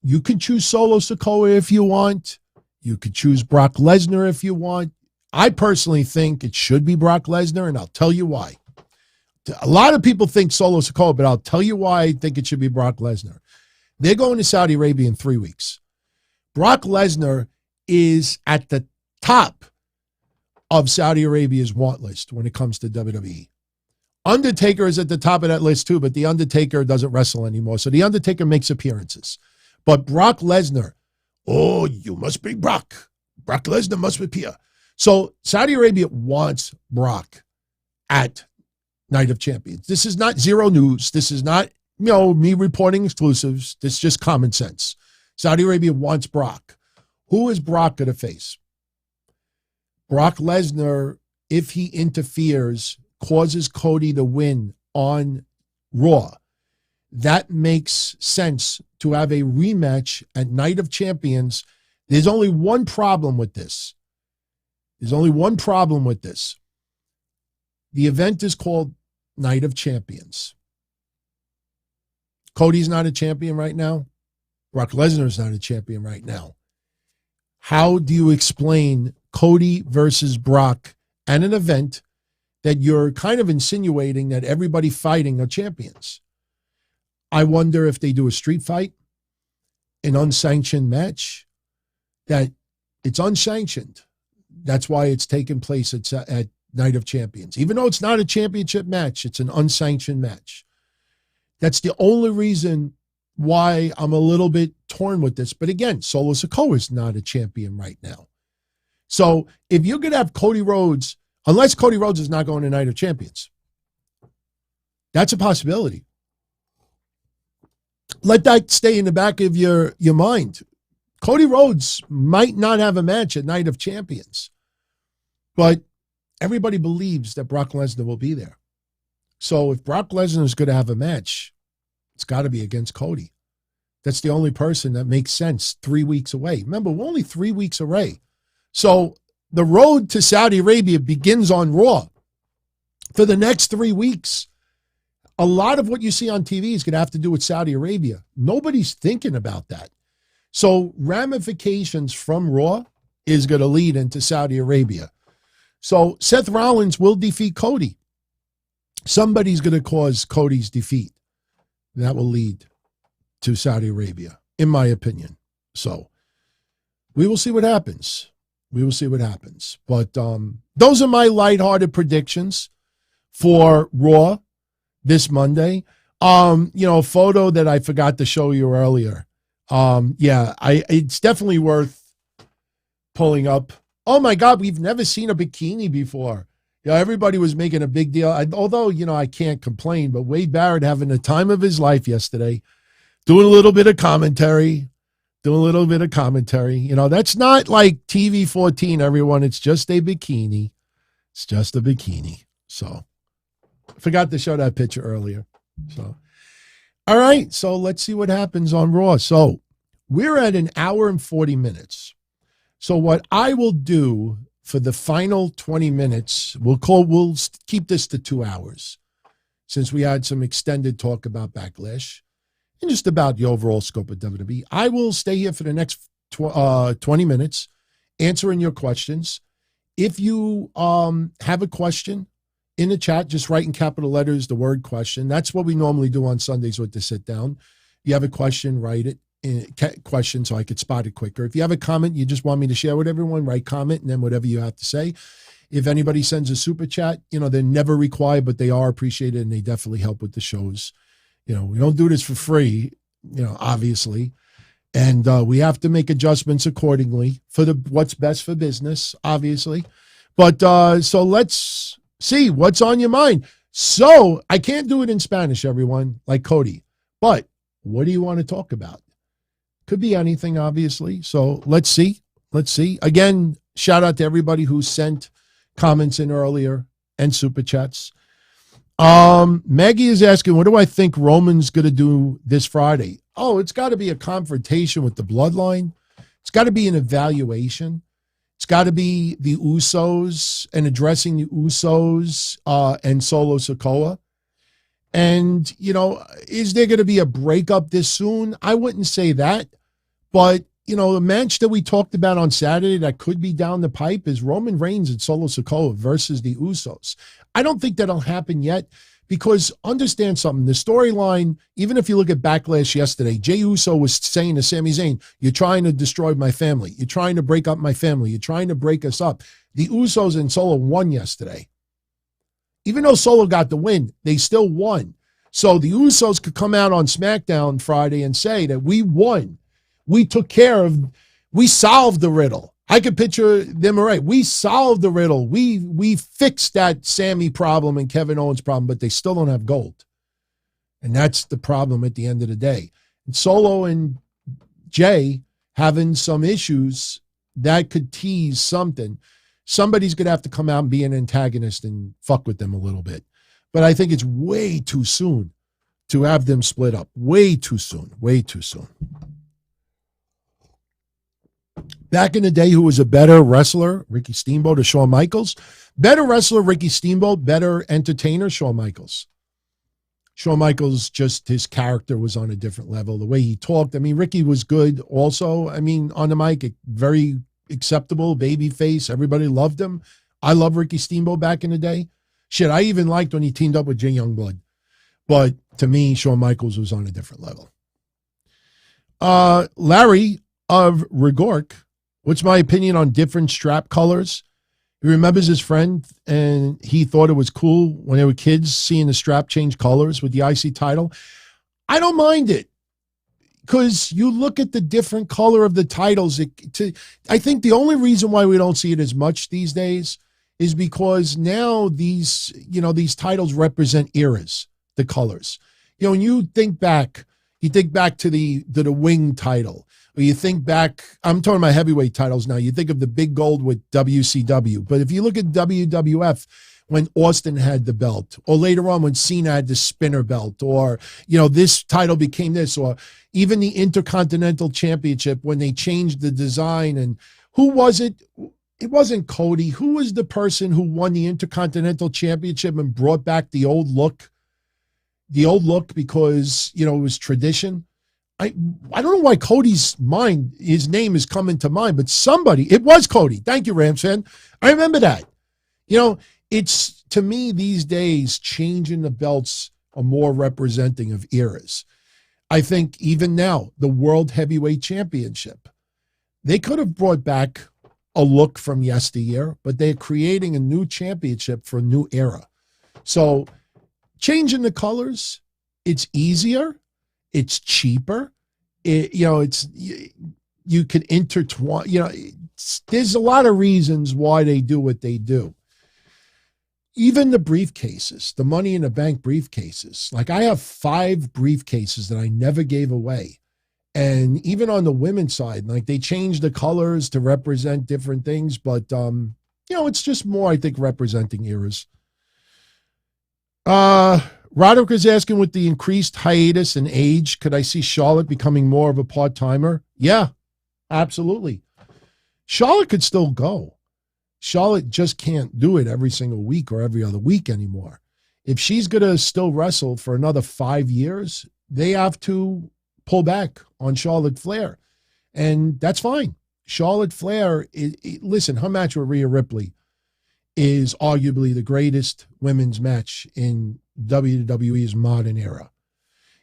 You can choose Solo Sikoa if you want. You could choose Brock Lesnar if you want. I personally think it should be Brock Lesnar, and I'll tell you why. A lot of people think Solo Sikoa, but I'll tell you why I think it should be Brock Lesnar. They're going to Saudi Arabia in 3 weeks. Brock Lesnar is at the top of Saudi Arabia's want list when it comes to WWE. Undertaker is at the top of that list too, but the Undertaker doesn't wrestle anymore. So the Undertaker makes appearances. But Brock Lesnar, oh, you must be Brock. Brock Lesnar must appear. So Saudi Arabia wants Brock at Night of Champions. This is not zero news. This is not, me reporting exclusives. This is just common sense. Saudi Arabia wants Brock. Who is Brock going to face? Brock Lesnar, if he interferes, causes Cody to win on Raw. That makes sense to have a rematch at Night of Champions. There's only one problem with this. The event is called Night of Champions. Cody's not a champion right now. Brock Lesnar is not a champion right now. How do you explain Cody versus Brock at an event that you're kind of insinuating that everybody fighting are champions? I wonder if they do a street fight, an unsanctioned match, that it's unsanctioned. That's why it's taking place at Night of Champions. Even though it's not a championship match, it's an unsanctioned match. That's the only reason why I'm a little bit torn with this. But again, Solo Sikoa is not a champion right now. So if you're going to have Cody Rhodes, unless Cody Rhodes is not going to Night of Champions, that's a possibility. Let that stay in the back of your mind. Cody Rhodes might not have a match at Night of Champions, but everybody believes that Brock Lesnar will be there. So if Brock Lesnar is going to have a match, it's got to be against Cody. That's the only person that makes sense 3 weeks away. Remember, we're only 3 weeks away. So the road to Saudi Arabia begins on Raw for the next 3 weeks. A lot of what you see on TV is going to have to do with Saudi Arabia. Nobody's thinking about that. So ramifications from Raw is going to lead into Saudi Arabia. So Seth Rollins will defeat Cody. Somebody's going to cause Cody's defeat. That will lead to Saudi Arabia, in my opinion. So we will see what happens. But those are my lighthearted predictions for Raw this Monday. A photo that I forgot to show you earlier. It's definitely worth pulling up. Oh my God, we've never seen a bikini before. Everybody was making a big deal. Although, I can't complain, but Wade Barrett having the time of his life yesterday, doing a little bit of commentary. That's not like TV 14, everyone. It's just a bikini. So I forgot to show that picture earlier. So, all right. So let's see what happens on Raw. So we're at 1 hour and 40 minutes. So what I will do for the final 20 minutes, we'll keep this to 2 hours, since we had some extended talk about Backlash and just about the overall scope of WWE. I will stay here for the next 20 minutes answering your questions. If you have a question in the chat, just write in capital letters the word question. That's what we normally do on Sundays with the sit down. You have a question, write it. Question so I could spot it quicker. If you have a comment you just want me to share with everyone, write comment and then whatever you have to say. If anybody sends a super chat, they're never required, but they are appreciated and they definitely help with the shows. We don't do this for free, obviously. And we have to make adjustments accordingly for what's best for business, obviously. But so let's see what's on your mind. So I can't do it in Spanish, everyone, like Cody. But what do you want to talk about? Could be anything, obviously. So let's see. Again, shout out to everybody who sent comments in earlier and super chats. Maggie is asking, what do I think Roman's going to do this Friday? Oh, it's got to be a confrontation with the bloodline. It's got to be an evaluation. It's got to be the Usos and addressing the Usos and Solo Sikoa. And, is there going to be a breakup this soon? I wouldn't say that, but the match that we talked about on Saturday that could be down the pipe is Roman Reigns and Solo Sikoa versus the Usos. I don't think that'll happen yet because understand something. The storyline, even if you look at Backlash yesterday, Jey Uso was saying to Sami Zayn, you're trying to destroy my family. You're trying to break up my family. You're trying to break us up. The Usos and Solo won yesterday. Even though Solo got the win, they still won. So the Usos could come out on SmackDown Friday and say that we won. We solved the riddle. I could picture them right. We solved the riddle. We fixed that Sami problem and Kevin Owens problem, but they still don't have gold. And that's the problem at the end of the day. And Solo and Jay having some issues that could tease something. Somebody's going to have to come out and be an antagonist and fuck with them a little bit. But I think it's way too soon to have them split up. Way too soon. Way too soon. Back in the day, who was a better wrestler, Ricky Steamboat or Shawn Michaels? Better wrestler, Ricky Steamboat. Better entertainer, Shawn Michaels. Shawn Michaels, just his character was on a different level. The way he talked. I mean, Ricky was good also. I mean, on the mic, very acceptable, babyface. Everybody loved him. I love Ricky Steamboat back in the day. Shit, I even liked when he teamed up with Jay Youngblood. But to me, Shawn Michaels was on a different level. Larry of Rigork, what's my opinion on different strap colors? He remembers his friend, and he thought it was cool when they were kids seeing the strap change colors with the IC title. I don't mind it because you look at the different color of the titles. I think the only reason why we don't see it as much these days is because now these titles represent eras, the colors. When you think back to the Wing title, or you think back, I'm talking about heavyweight titles now, you think of the big gold with WCW. But if you look at WWF, when Austin had the belt, or later on when Cena had the spinner belt, or, this title became this, or even the Intercontinental Championship when they changed the design. And who was it? It wasn't Cody. Who was the person who won the Intercontinental Championship and brought back the old look? The old look because, it was tradition. I don't know why his name is coming to mind, but it was Cody. Thank you, Rams fan. I remember that. It's, to me, these days, changing the belts are more representing of eras. I think even now, the World Heavyweight Championship, they could have brought back a look from yesteryear, but they're creating a new championship for a new era. So changing the colors, it's easier, it's cheaper. You can intertwine, there's a lot of reasons why they do what they do. Even the briefcases, the Money in the Bank briefcases. Like I have 5 briefcases that I never gave away. And even on the women's side, like they changed the colors to represent different things, but it's just more, I think, representing eras. Roderick is asking, with the increased hiatus and age, could I see Charlotte becoming more of a part-timer? Yeah, absolutely. Charlotte could still go. Charlotte just can't do it every single week or every other week anymore. If she's going to still wrestle for another 5 years, they have to pull back on Charlotte Flair. And that's fine. Charlotte Flair, listen, her match with Rhea Ripley is arguably the greatest women's match in WWE's modern era.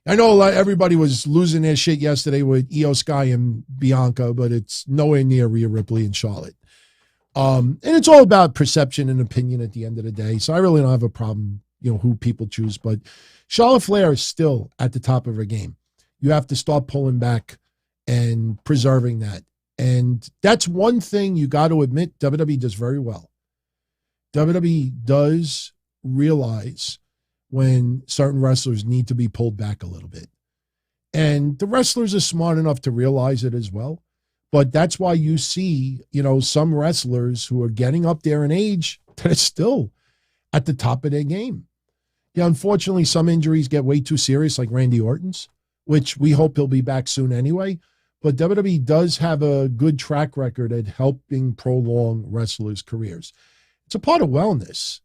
I know everybody was losing their shit yesterday with Io Sky and Bianca, but it's nowhere near Rhea Ripley and Charlotte. And it's all about perception and opinion at the end of the day. So I really don't have a problem, who people choose. But Charlotte Flair is still at the top of her game. You have to start pulling back and preserving that. And that's one thing you got to admit WWE does very well. WWE does realize when certain wrestlers need to be pulled back a little bit. And the wrestlers are smart enough to realize it as well. But that's why you see, some wrestlers who are getting up there in age that are still at the top of their game. Unfortunately, some injuries get way too serious, like Randy Orton's, which we hope he'll be back soon anyway. But WWE does have a good track record at helping prolong wrestlers' careers. It's a part of wellness.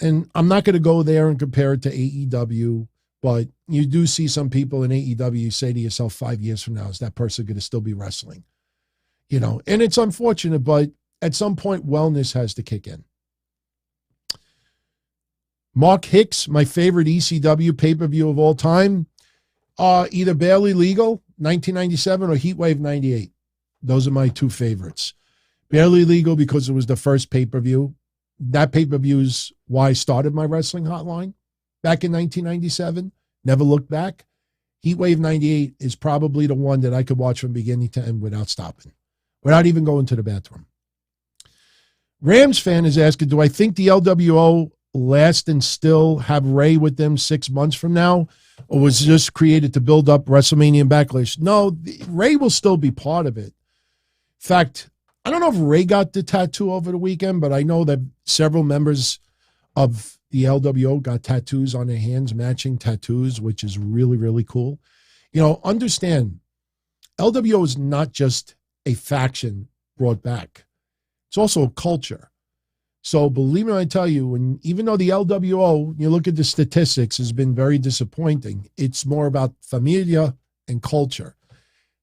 And I'm not going to go there and compare it to AEW, but you do see some people in AEW say to yourself 5 years from now, is that person going to still be wrestling? and it's unfortunate, but at some point, wellness has to kick in. Mark Hicks, my favorite ECW pay-per-view of all time, either Barely Legal, 1997, or Heatwave 98. Those are my two favorites. Barely Legal because it was the first pay-per-view. That pay-per-view is why I started my wrestling hotline back in 1997. Never looked back. Heatwave 98 is probably the one that I could watch from beginning to end without stopping, without even going to the bathroom. Rams fan is asking, do I think the LWO last and still have Ray with them 6 months from now? Or was it just created to build up WrestleMania and Backlash? No, Ray will still be part of it. In fact, I don't know if Ray got the tattoo over the weekend, but I know that several members of the LWO got tattoos on their hands, matching tattoos, which is really, really cool. Understand, LWO is not just a faction brought back. It's also a culture. So believe me when I tell you, even though the LWO, you look at the statistics, has been very disappointing, it's more about familia and culture.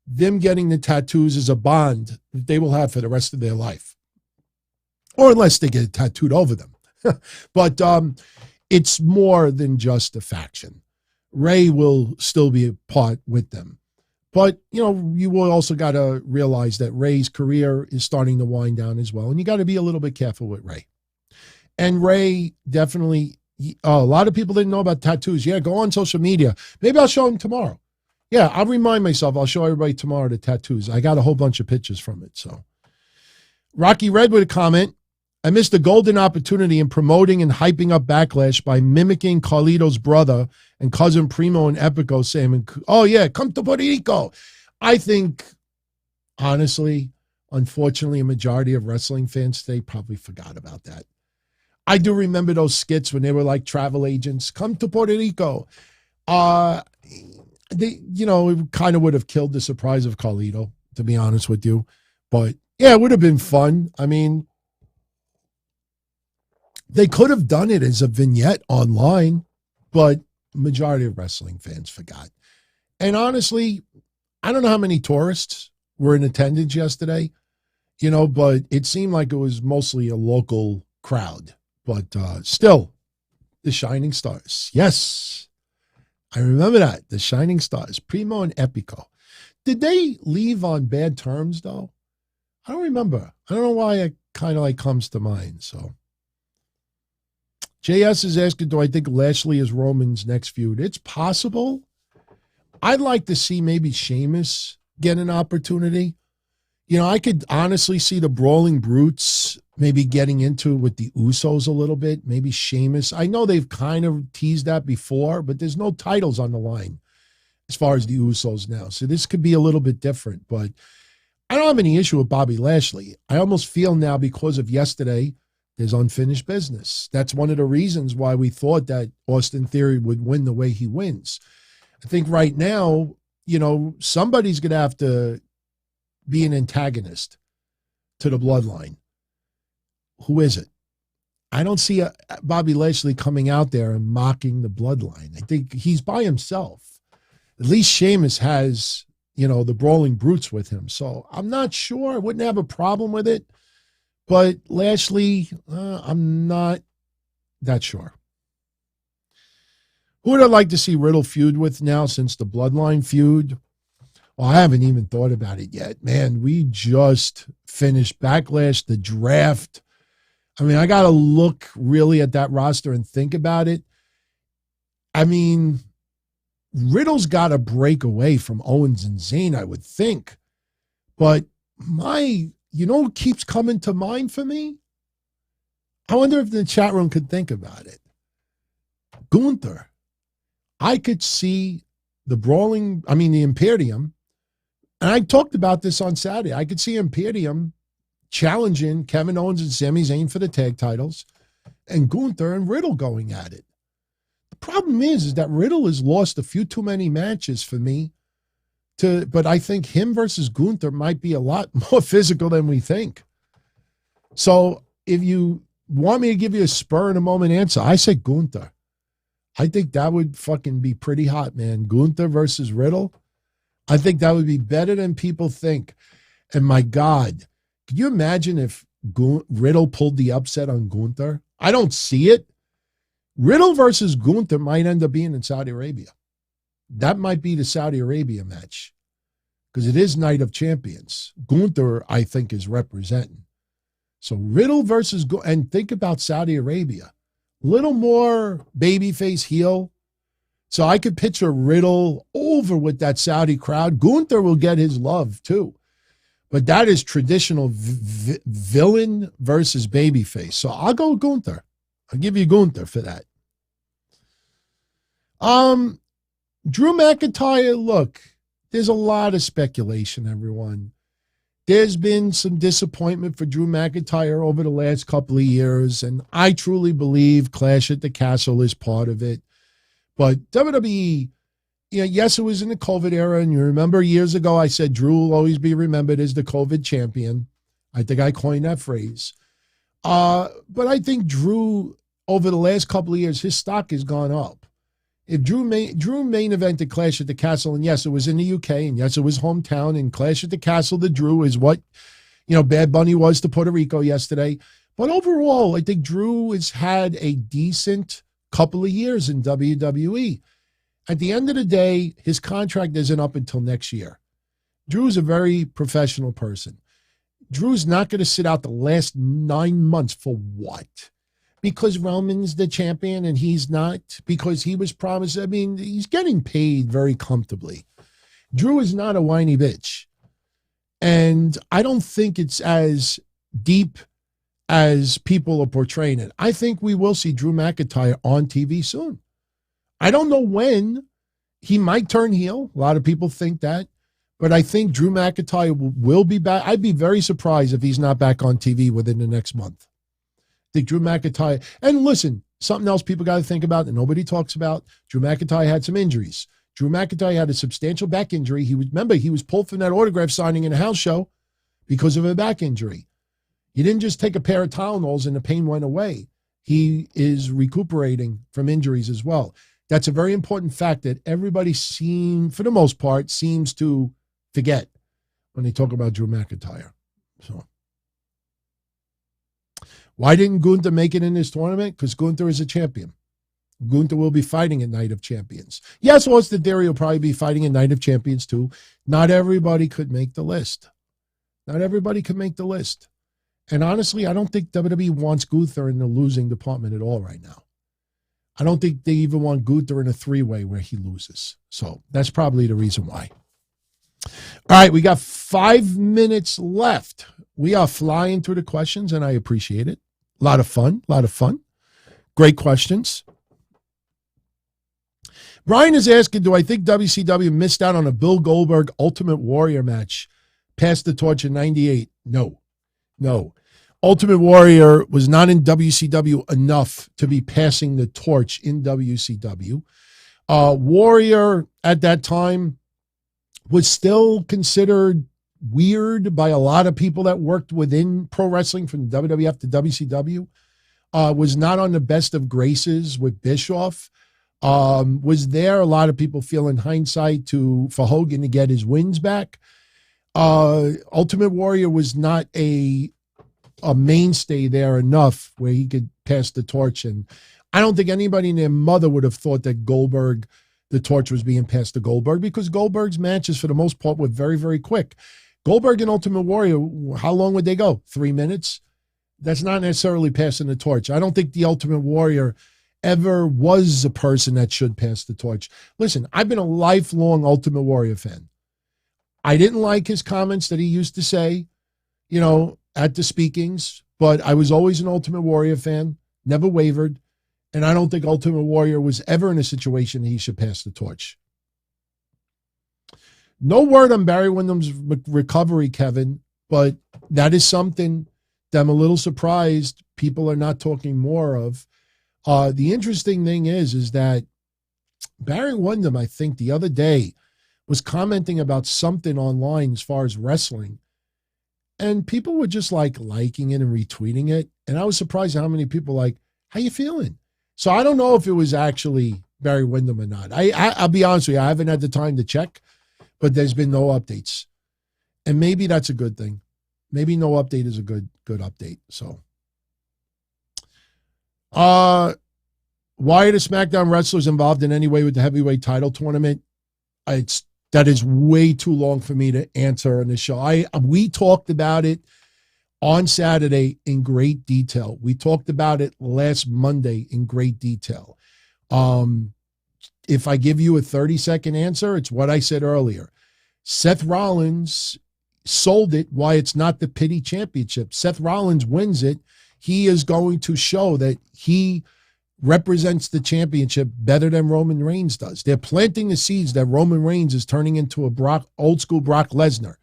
Them getting the tattoos is a bond that they will have for the rest of their life. Or unless they get it tattooed over them. But it's more than just a faction. Ray will still be a part with them. But, you will also got to realize that Ray's career is starting to wind down as well. And you got to be a little bit careful with Ray. And Ray definitely, a lot of people didn't know about tattoos. Yeah, go on social media. Maybe I'll show them tomorrow. Yeah, I'll remind myself. I'll show everybody tomorrow the tattoos. I got a whole bunch of pictures from it. So, Rocky Red with a comment. I missed a golden opportunity in promoting and hyping up Backlash by mimicking Carlito's brother and cousin Primo and Epico saying, oh, yeah, come to Puerto Rico. I think, honestly, unfortunately, a majority of wrestling fans today probably forgot about that. I do remember those skits when they were like travel agents, come to Puerto Rico. It kind of would have killed the surprise of Carlito, to be honest with you. But, yeah, it would have been fun. I mean, they could have done it as a vignette online, but majority of wrestling fans forgot. And honestly, I don't know how many tourists were in attendance yesterday, but it seemed like it was mostly a local crowd. But still, the Shining Stars. Yes, I remember that. The Shining Stars, Primo and Epico. Did they leave on bad terms, though? I don't remember. I don't know why it kind of comes to mind, so. JS is asking, do I think Lashley is Roman's next feud? It's possible. I'd like to see maybe Sheamus get an opportunity. I could honestly see the Brawling Brutes maybe getting into it with the Usos a little bit. Maybe Sheamus. I know they've kind of teased that before, but there's no titles on the line as far as the Usos now. So this could be a little bit different, but I don't have any issue with Bobby Lashley. I almost feel now because of yesterday, there's unfinished business. That's one of the reasons why we thought that Austin Theory would win the way he wins. I think right now, somebody's going to have to be an antagonist to the bloodline. Who is it? I don't see Bobby Lashley coming out there and mocking the bloodline. I think he's by himself. At least Sheamus has, the Brawling Brutes with him. So I'm not sure. I wouldn't have a problem with it. But Lashley, I'm not that sure. Who would I like to see Riddle feud with now since the Bloodline feud? Well, I haven't even thought about it yet. Man, we just finished Backlash, the draft. I mean, I got to look really at that roster and think about it. I mean, Riddle's got to break away from Owens and Zayn, I would think. But what keeps coming to mind for me? I wonder if the chat room could think about it. Gunther. I could see the Imperium, and I talked about this on Saturday. I could see Imperium challenging Kevin Owens and Sami Zayn for the tag titles, and Gunther and Riddle going at it. The problem is that Riddle has lost a few too many matches for me. But I think him versus Gunther might be a lot more physical than we think. So if you want me to give you a spur in a moment answer, I say Gunther. I think that would fucking be pretty hot, man. Gunther versus Riddle. I think that would be better than people think. And my God, could you imagine if Riddle pulled the upset on Gunther? I don't see it. Riddle versus Gunther might end up being in Saudi Arabia. That might be the Saudi Arabia match because it is Night of Champions. Gunther, I think, is representing. So Riddle versus and think about Saudi Arabia. A little more babyface heel. So I could picture Riddle over with that Saudi crowd. Gunther will get his love too. But that is traditional villain versus babyface. So I'll go Gunther. I'll give you Gunther for that. Drew McIntyre, look, there's a lot of speculation, everyone. There's been some disappointment for Drew McIntyre over the last couple of years, and I truly believe Clash at the Castle is part of it. But WWE, yes, it was in the COVID era, and you remember years ago I said Drew will always be remembered as the COVID champion. I think I coined that phrase. But I think Drew, over the last couple of years, his stock has gone up. If Drew main evented Clash at the Castle, and yes, it was in the UK, and yes, it was hometown, and Clash at the Castle to Drew is what, Bad Bunny was to Puerto Rico yesterday. But overall, I think Drew has had a decent couple of years in WWE. At the end of the day, his contract isn't up until next year. Drew's a very professional person. Drew's not going to sit out the last 9 months for what? Because Roman's the champion and he's not? Because he was promised? I mean, he's getting paid very comfortably. Drew is not a whiny bitch. And I don't think it's as deep as people are portraying it. I think we will see Drew McIntyre on TV soon. I don't know when. He might turn heel. A lot of people think that. But I think Drew McIntyre will be back. I'd be very surprised if he's not back on TV within the next month. I think Drew McIntyre, and listen, something else people got to think about that nobody talks about. Drew McIntyre had some injuries. Drew McIntyre had a substantial back injury. He was pulled from that autograph signing in a house show because of a back injury. He didn't just take a pair of Tylenols and the pain went away. He is recuperating from injuries as well. That's a very important fact that everybody for the most part, seems to forget when they talk about Drew McIntyre. So, why didn't Gunther make it in this tournament? Because Gunther is a champion. Gunther will be fighting at Night of Champions. Yes, Austin Theory will probably be fighting at Night of Champions too. Not everybody could make the list. Not everybody could make the list. And honestly, I don't think WWE wants Gunther in the losing department at all right now. I don't think they even want Gunther in a three-way where he loses. So that's probably the reason why. All right, we got 5 minutes left. We are flying through the questions, and I appreciate it. A lot of fun. Great questions. Brian is asking, do I think WCW missed out on a Bill Goldberg Ultimate Warrior match? Passed the torch in 98. No. Ultimate Warrior was not in WCW enough to be passing the torch in WCW. Warrior at that time was still considered weird by a lot of people that worked within pro wrestling from WWF to WCW. Was not on the best of graces with Bischoff. Was there a lot of people feel in hindsight for Hogan to get his wins back. Ultimate Warrior was not a mainstay there enough where he could pass the torch. And I don't think anybody and their mother would have thought that the torch was being passed to Goldberg, because Goldberg's matches for the most part were very, very quick. Goldberg and Ultimate Warrior, how long would they go? 3 minutes? That's not necessarily passing the torch. I don't think the Ultimate Warrior ever was a person that should pass the torch. Listen, I've been a lifelong Ultimate Warrior fan. I didn't like his comments that he used to say, at the speakings, but I was always an Ultimate Warrior fan, never wavered, and I don't think Ultimate Warrior was ever in a situation that he should pass the torch. No word on Barry Windham's recovery, Kevin, but that is something that I'm a little surprised people are not talking more of. The interesting thing is that Barry Windham, I think the other day, was commenting about something online as far as wrestling, and people were just liking it and retweeting it. And I was surprised how many people how you feeling? So I don't know if it was actually Barry Windham or not. I'll be honest with you, I haven't had the time to check, but there's been no updates. And maybe that's a good thing. Maybe no update is a good update. So, why are the SmackDown wrestlers involved in any way with the heavyweight title tournament? That is way too long for me to answer on the show. We talked about it on Saturday in great detail. We talked about it last Monday in great detail. If I give you a 30-second answer, it's what I said earlier. Seth Rollins sold it why it's not the pity championship. Seth Rollins wins it. He is going to show that he represents the championship better than Roman Reigns does. They're planting the seeds that Roman Reigns is turning into a old school Brock Lesnar.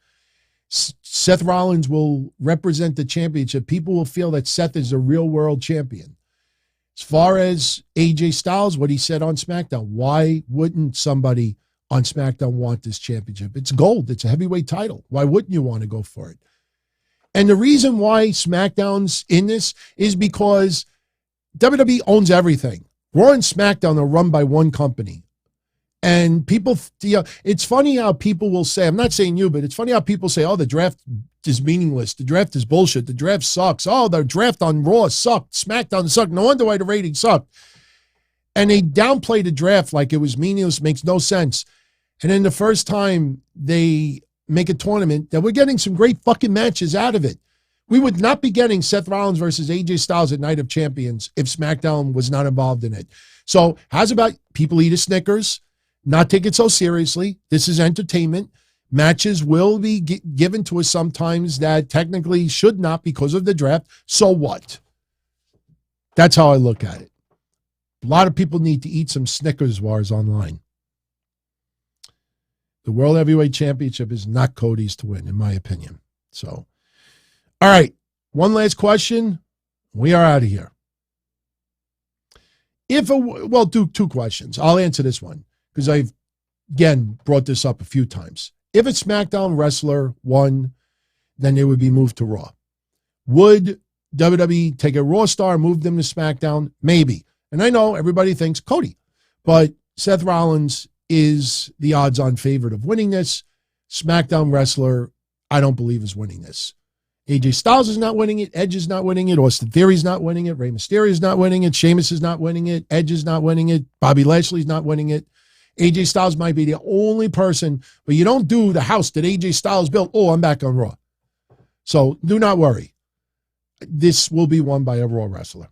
Seth Rollins will represent the championship. People will feel that Seth is a real world champion. As far as AJ Styles, what he said on SmackDown, why wouldn't somebody on SmackDown want this championship? It's gold. It's a heavyweight title. Why wouldn't you want to go for it? And the reason why SmackDown's in this is because WWE owns everything. Raw and SmackDown are run by one company. And people, it's funny how people will say, I'm not saying you, but it's funny how people say, oh, the draft is meaningless. The draft is bullshit. The draft sucks. Oh, the draft on Raw sucked. SmackDown sucked. No wonder why the ratings sucked. And they downplay the draft like it was meaningless, makes no sense. And then the first time they make a tournament, that we're getting some great fucking matches out of it. We would not be getting Seth Rollins versus AJ Styles at Night of Champions if SmackDown was not involved in it. So how's about people eat a Snickers, not take it so seriously? This is entertainment. Matches will be given to us sometimes that technically should not because of the draft. So what? That's how I look at it. A lot of people need to eat some Snickers bars online. The World Heavyweight Championship is not Cody's to win, in my opinion. So, all right, one last question. We are out of here. Two questions. I'll answer this one because I've, again, brought this up a few times. If a SmackDown wrestler won, then they would be moved to Raw. Would WWE take a Raw star and move them to SmackDown? Maybe. And I know everybody thinks Cody, but Seth Rollins is the odds-on favorite of winning this. SmackDown wrestler, I don't believe is winning this. AJ Styles is not winning it. Edge is not winning it. Austin Theory's not winning it. Rey Mysterio is not winning it. Sheamus is not winning it. Edge is not winning it. Bobby Lashley's not winning it. AJ Styles might be the only person, but you don't do the house that AJ Styles built. Oh, I'm back on Raw. So do not worry. This will be won by a Raw wrestler.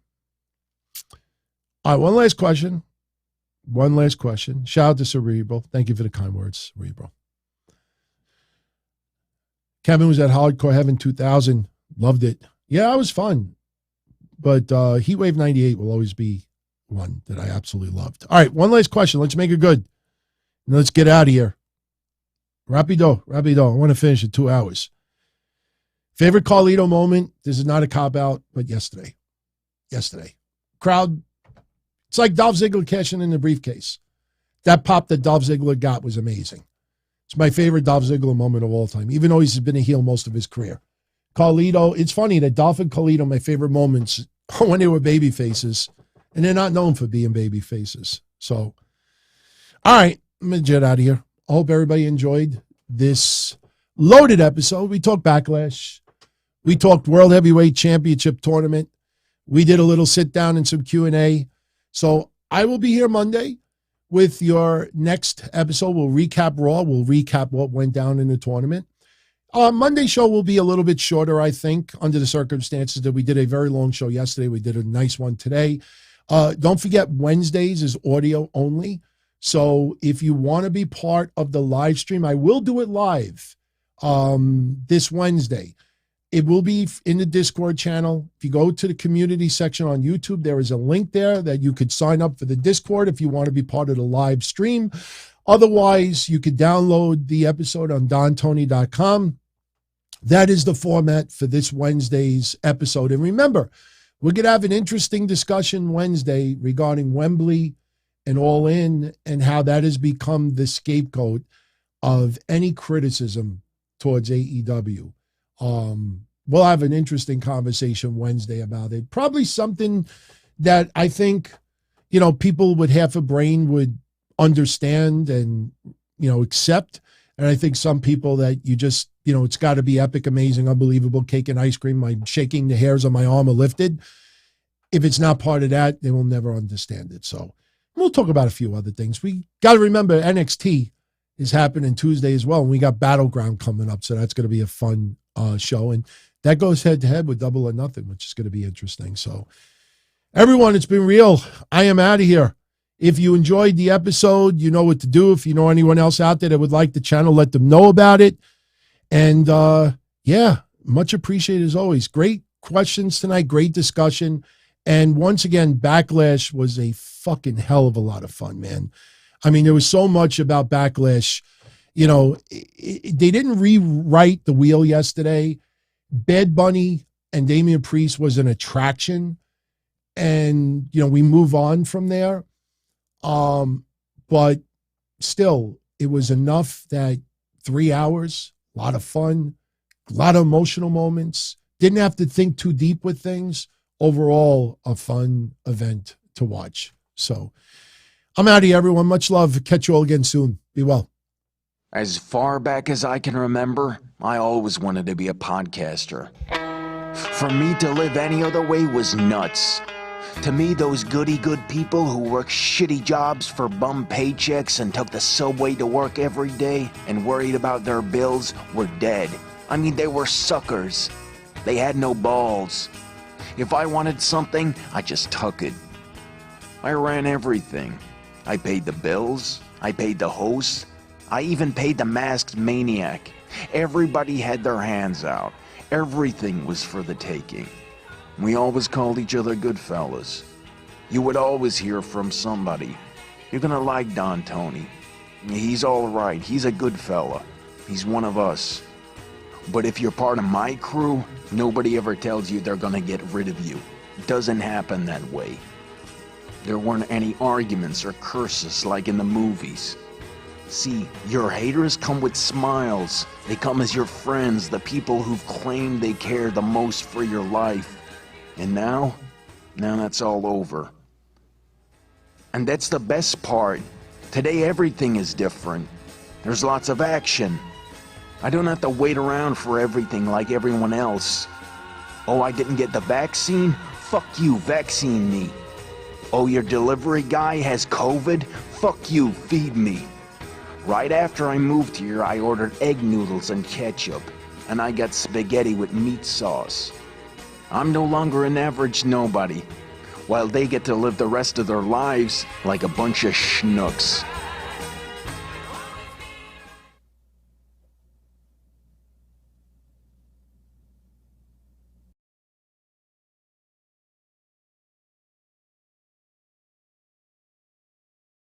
All right, one last question. Shout out to Cerebral. Thank you for the kind words, Cerebral. Kevin was at Hardcore Heaven 2000. Loved it. Yeah, it was fun. But Heatwave 98 will always be one that I absolutely loved. All right, one last question. Let's make it good. And let's get out of here. Rapido. I want to finish in 2 hours. Favorite Carlito moment? This is not a cop-out, but yesterday. Crowd, it's like Dolph Ziggler cashing in the briefcase. That pop that Dolph Ziggler got was amazing. It's my favorite Dolph Ziggler moment of all time, even though he's been a heel most of his career. Carlito, it's funny that Dolph and Carlito, my favorite moments when they were baby faces, and they're not known for being baby faces. So, all right, I'm going to jet out of here. I hope everybody enjoyed this loaded episode. We talked Backlash. We talked World Heavyweight Championship Tournament. We did a little sit down and some Q&A. So I will be here Monday with your next episode. We'll recap Raw. We'll recap what went down in the tournament. Monday show will be a little bit shorter, I think, under the circumstances that we did a very long show yesterday. We did a nice one today. Don't forget, Wednesdays is audio only. So if you want to be part of the live stream, I will do it live this Wednesday. It will be in the Discord channel. If you go to the community section on YouTube, there is a link there that you could sign up for the Discord if you want to be part of the live stream. Otherwise, you could download the episode on dontony.com. That is the format for this Wednesday's episode. And remember, we're going to have an interesting discussion Wednesday regarding Wembley and All In and how that has become the scapegoat of any criticism towards AEW. We'll have an interesting conversation Wednesday about it. Probably something that I think, people with half a brain would understand and, accept. And I think some people that you just it's got to be epic, amazing, unbelievable, cake and ice cream. My shaking the hairs on my arm are lifted. If it's not part of that, they will never understand it. So we'll talk about a few other things. We got to remember NXT is happening Tuesday as well. And we got Battleground coming up. So that's going to be a fun show. And that goes head to head with Double or Nothing, which is going to be interesting. So everyone, it's been real. I am out of here. If you enjoyed the episode, you know what to do. If you know anyone else out there that would like the channel, let them know about it. And yeah, much appreciated as always. Great questions tonight. Great discussion. And once again, Backlash was a fucking hell of a lot of fun, man. I mean, there was so much about Backlash. They didn't rewrite the wheel yesterday. Bad Bunny and Damian Priest was an attraction. And, we move on from there. But still, it was enough that 3 hours, a lot of fun, a lot of emotional moments. Didn't have to think too deep with things. Overall, a fun event to watch. So I'm out of here, everyone. Much love. Catch you all again soon. Be well. As far back as I can remember, I always wanted to be a podcaster. For me to live any other way was nuts. To me, those goody-good people who worked shitty jobs for bum paychecks and took the subway to work every day and worried about their bills were dead. I mean, they were suckers. They had no balls. If I wanted something, I just took it. I ran everything. I paid the bills. I paid the host. I even paid the masked maniac. Everybody had their hands out. Everything was for the taking. We always called each other good fellas. You would always hear from somebody. You're gonna like Don Tony. He's all right. He's a good fella. He's one of us. But if you're part of my crew, nobody ever tells you they're gonna get rid of you. It doesn't happen that way. There weren't any arguments or curses like in the movies. See, your haters come with smiles. They come as your friends, the people who've claimed they care the most for your life. And now that's all over. And that's the best part. Today everything is different. There's lots of action. I don't have to wait around for everything like everyone else. Oh, I didn't get the vaccine? Fuck you, vaccine me. Oh, your delivery guy has COVID? Fuck you, feed me. Right after I moved here, I ordered egg noodles and ketchup, and I got spaghetti with meat sauce. I'm no longer an average nobody, while they get to live the rest of their lives like a bunch of schnooks.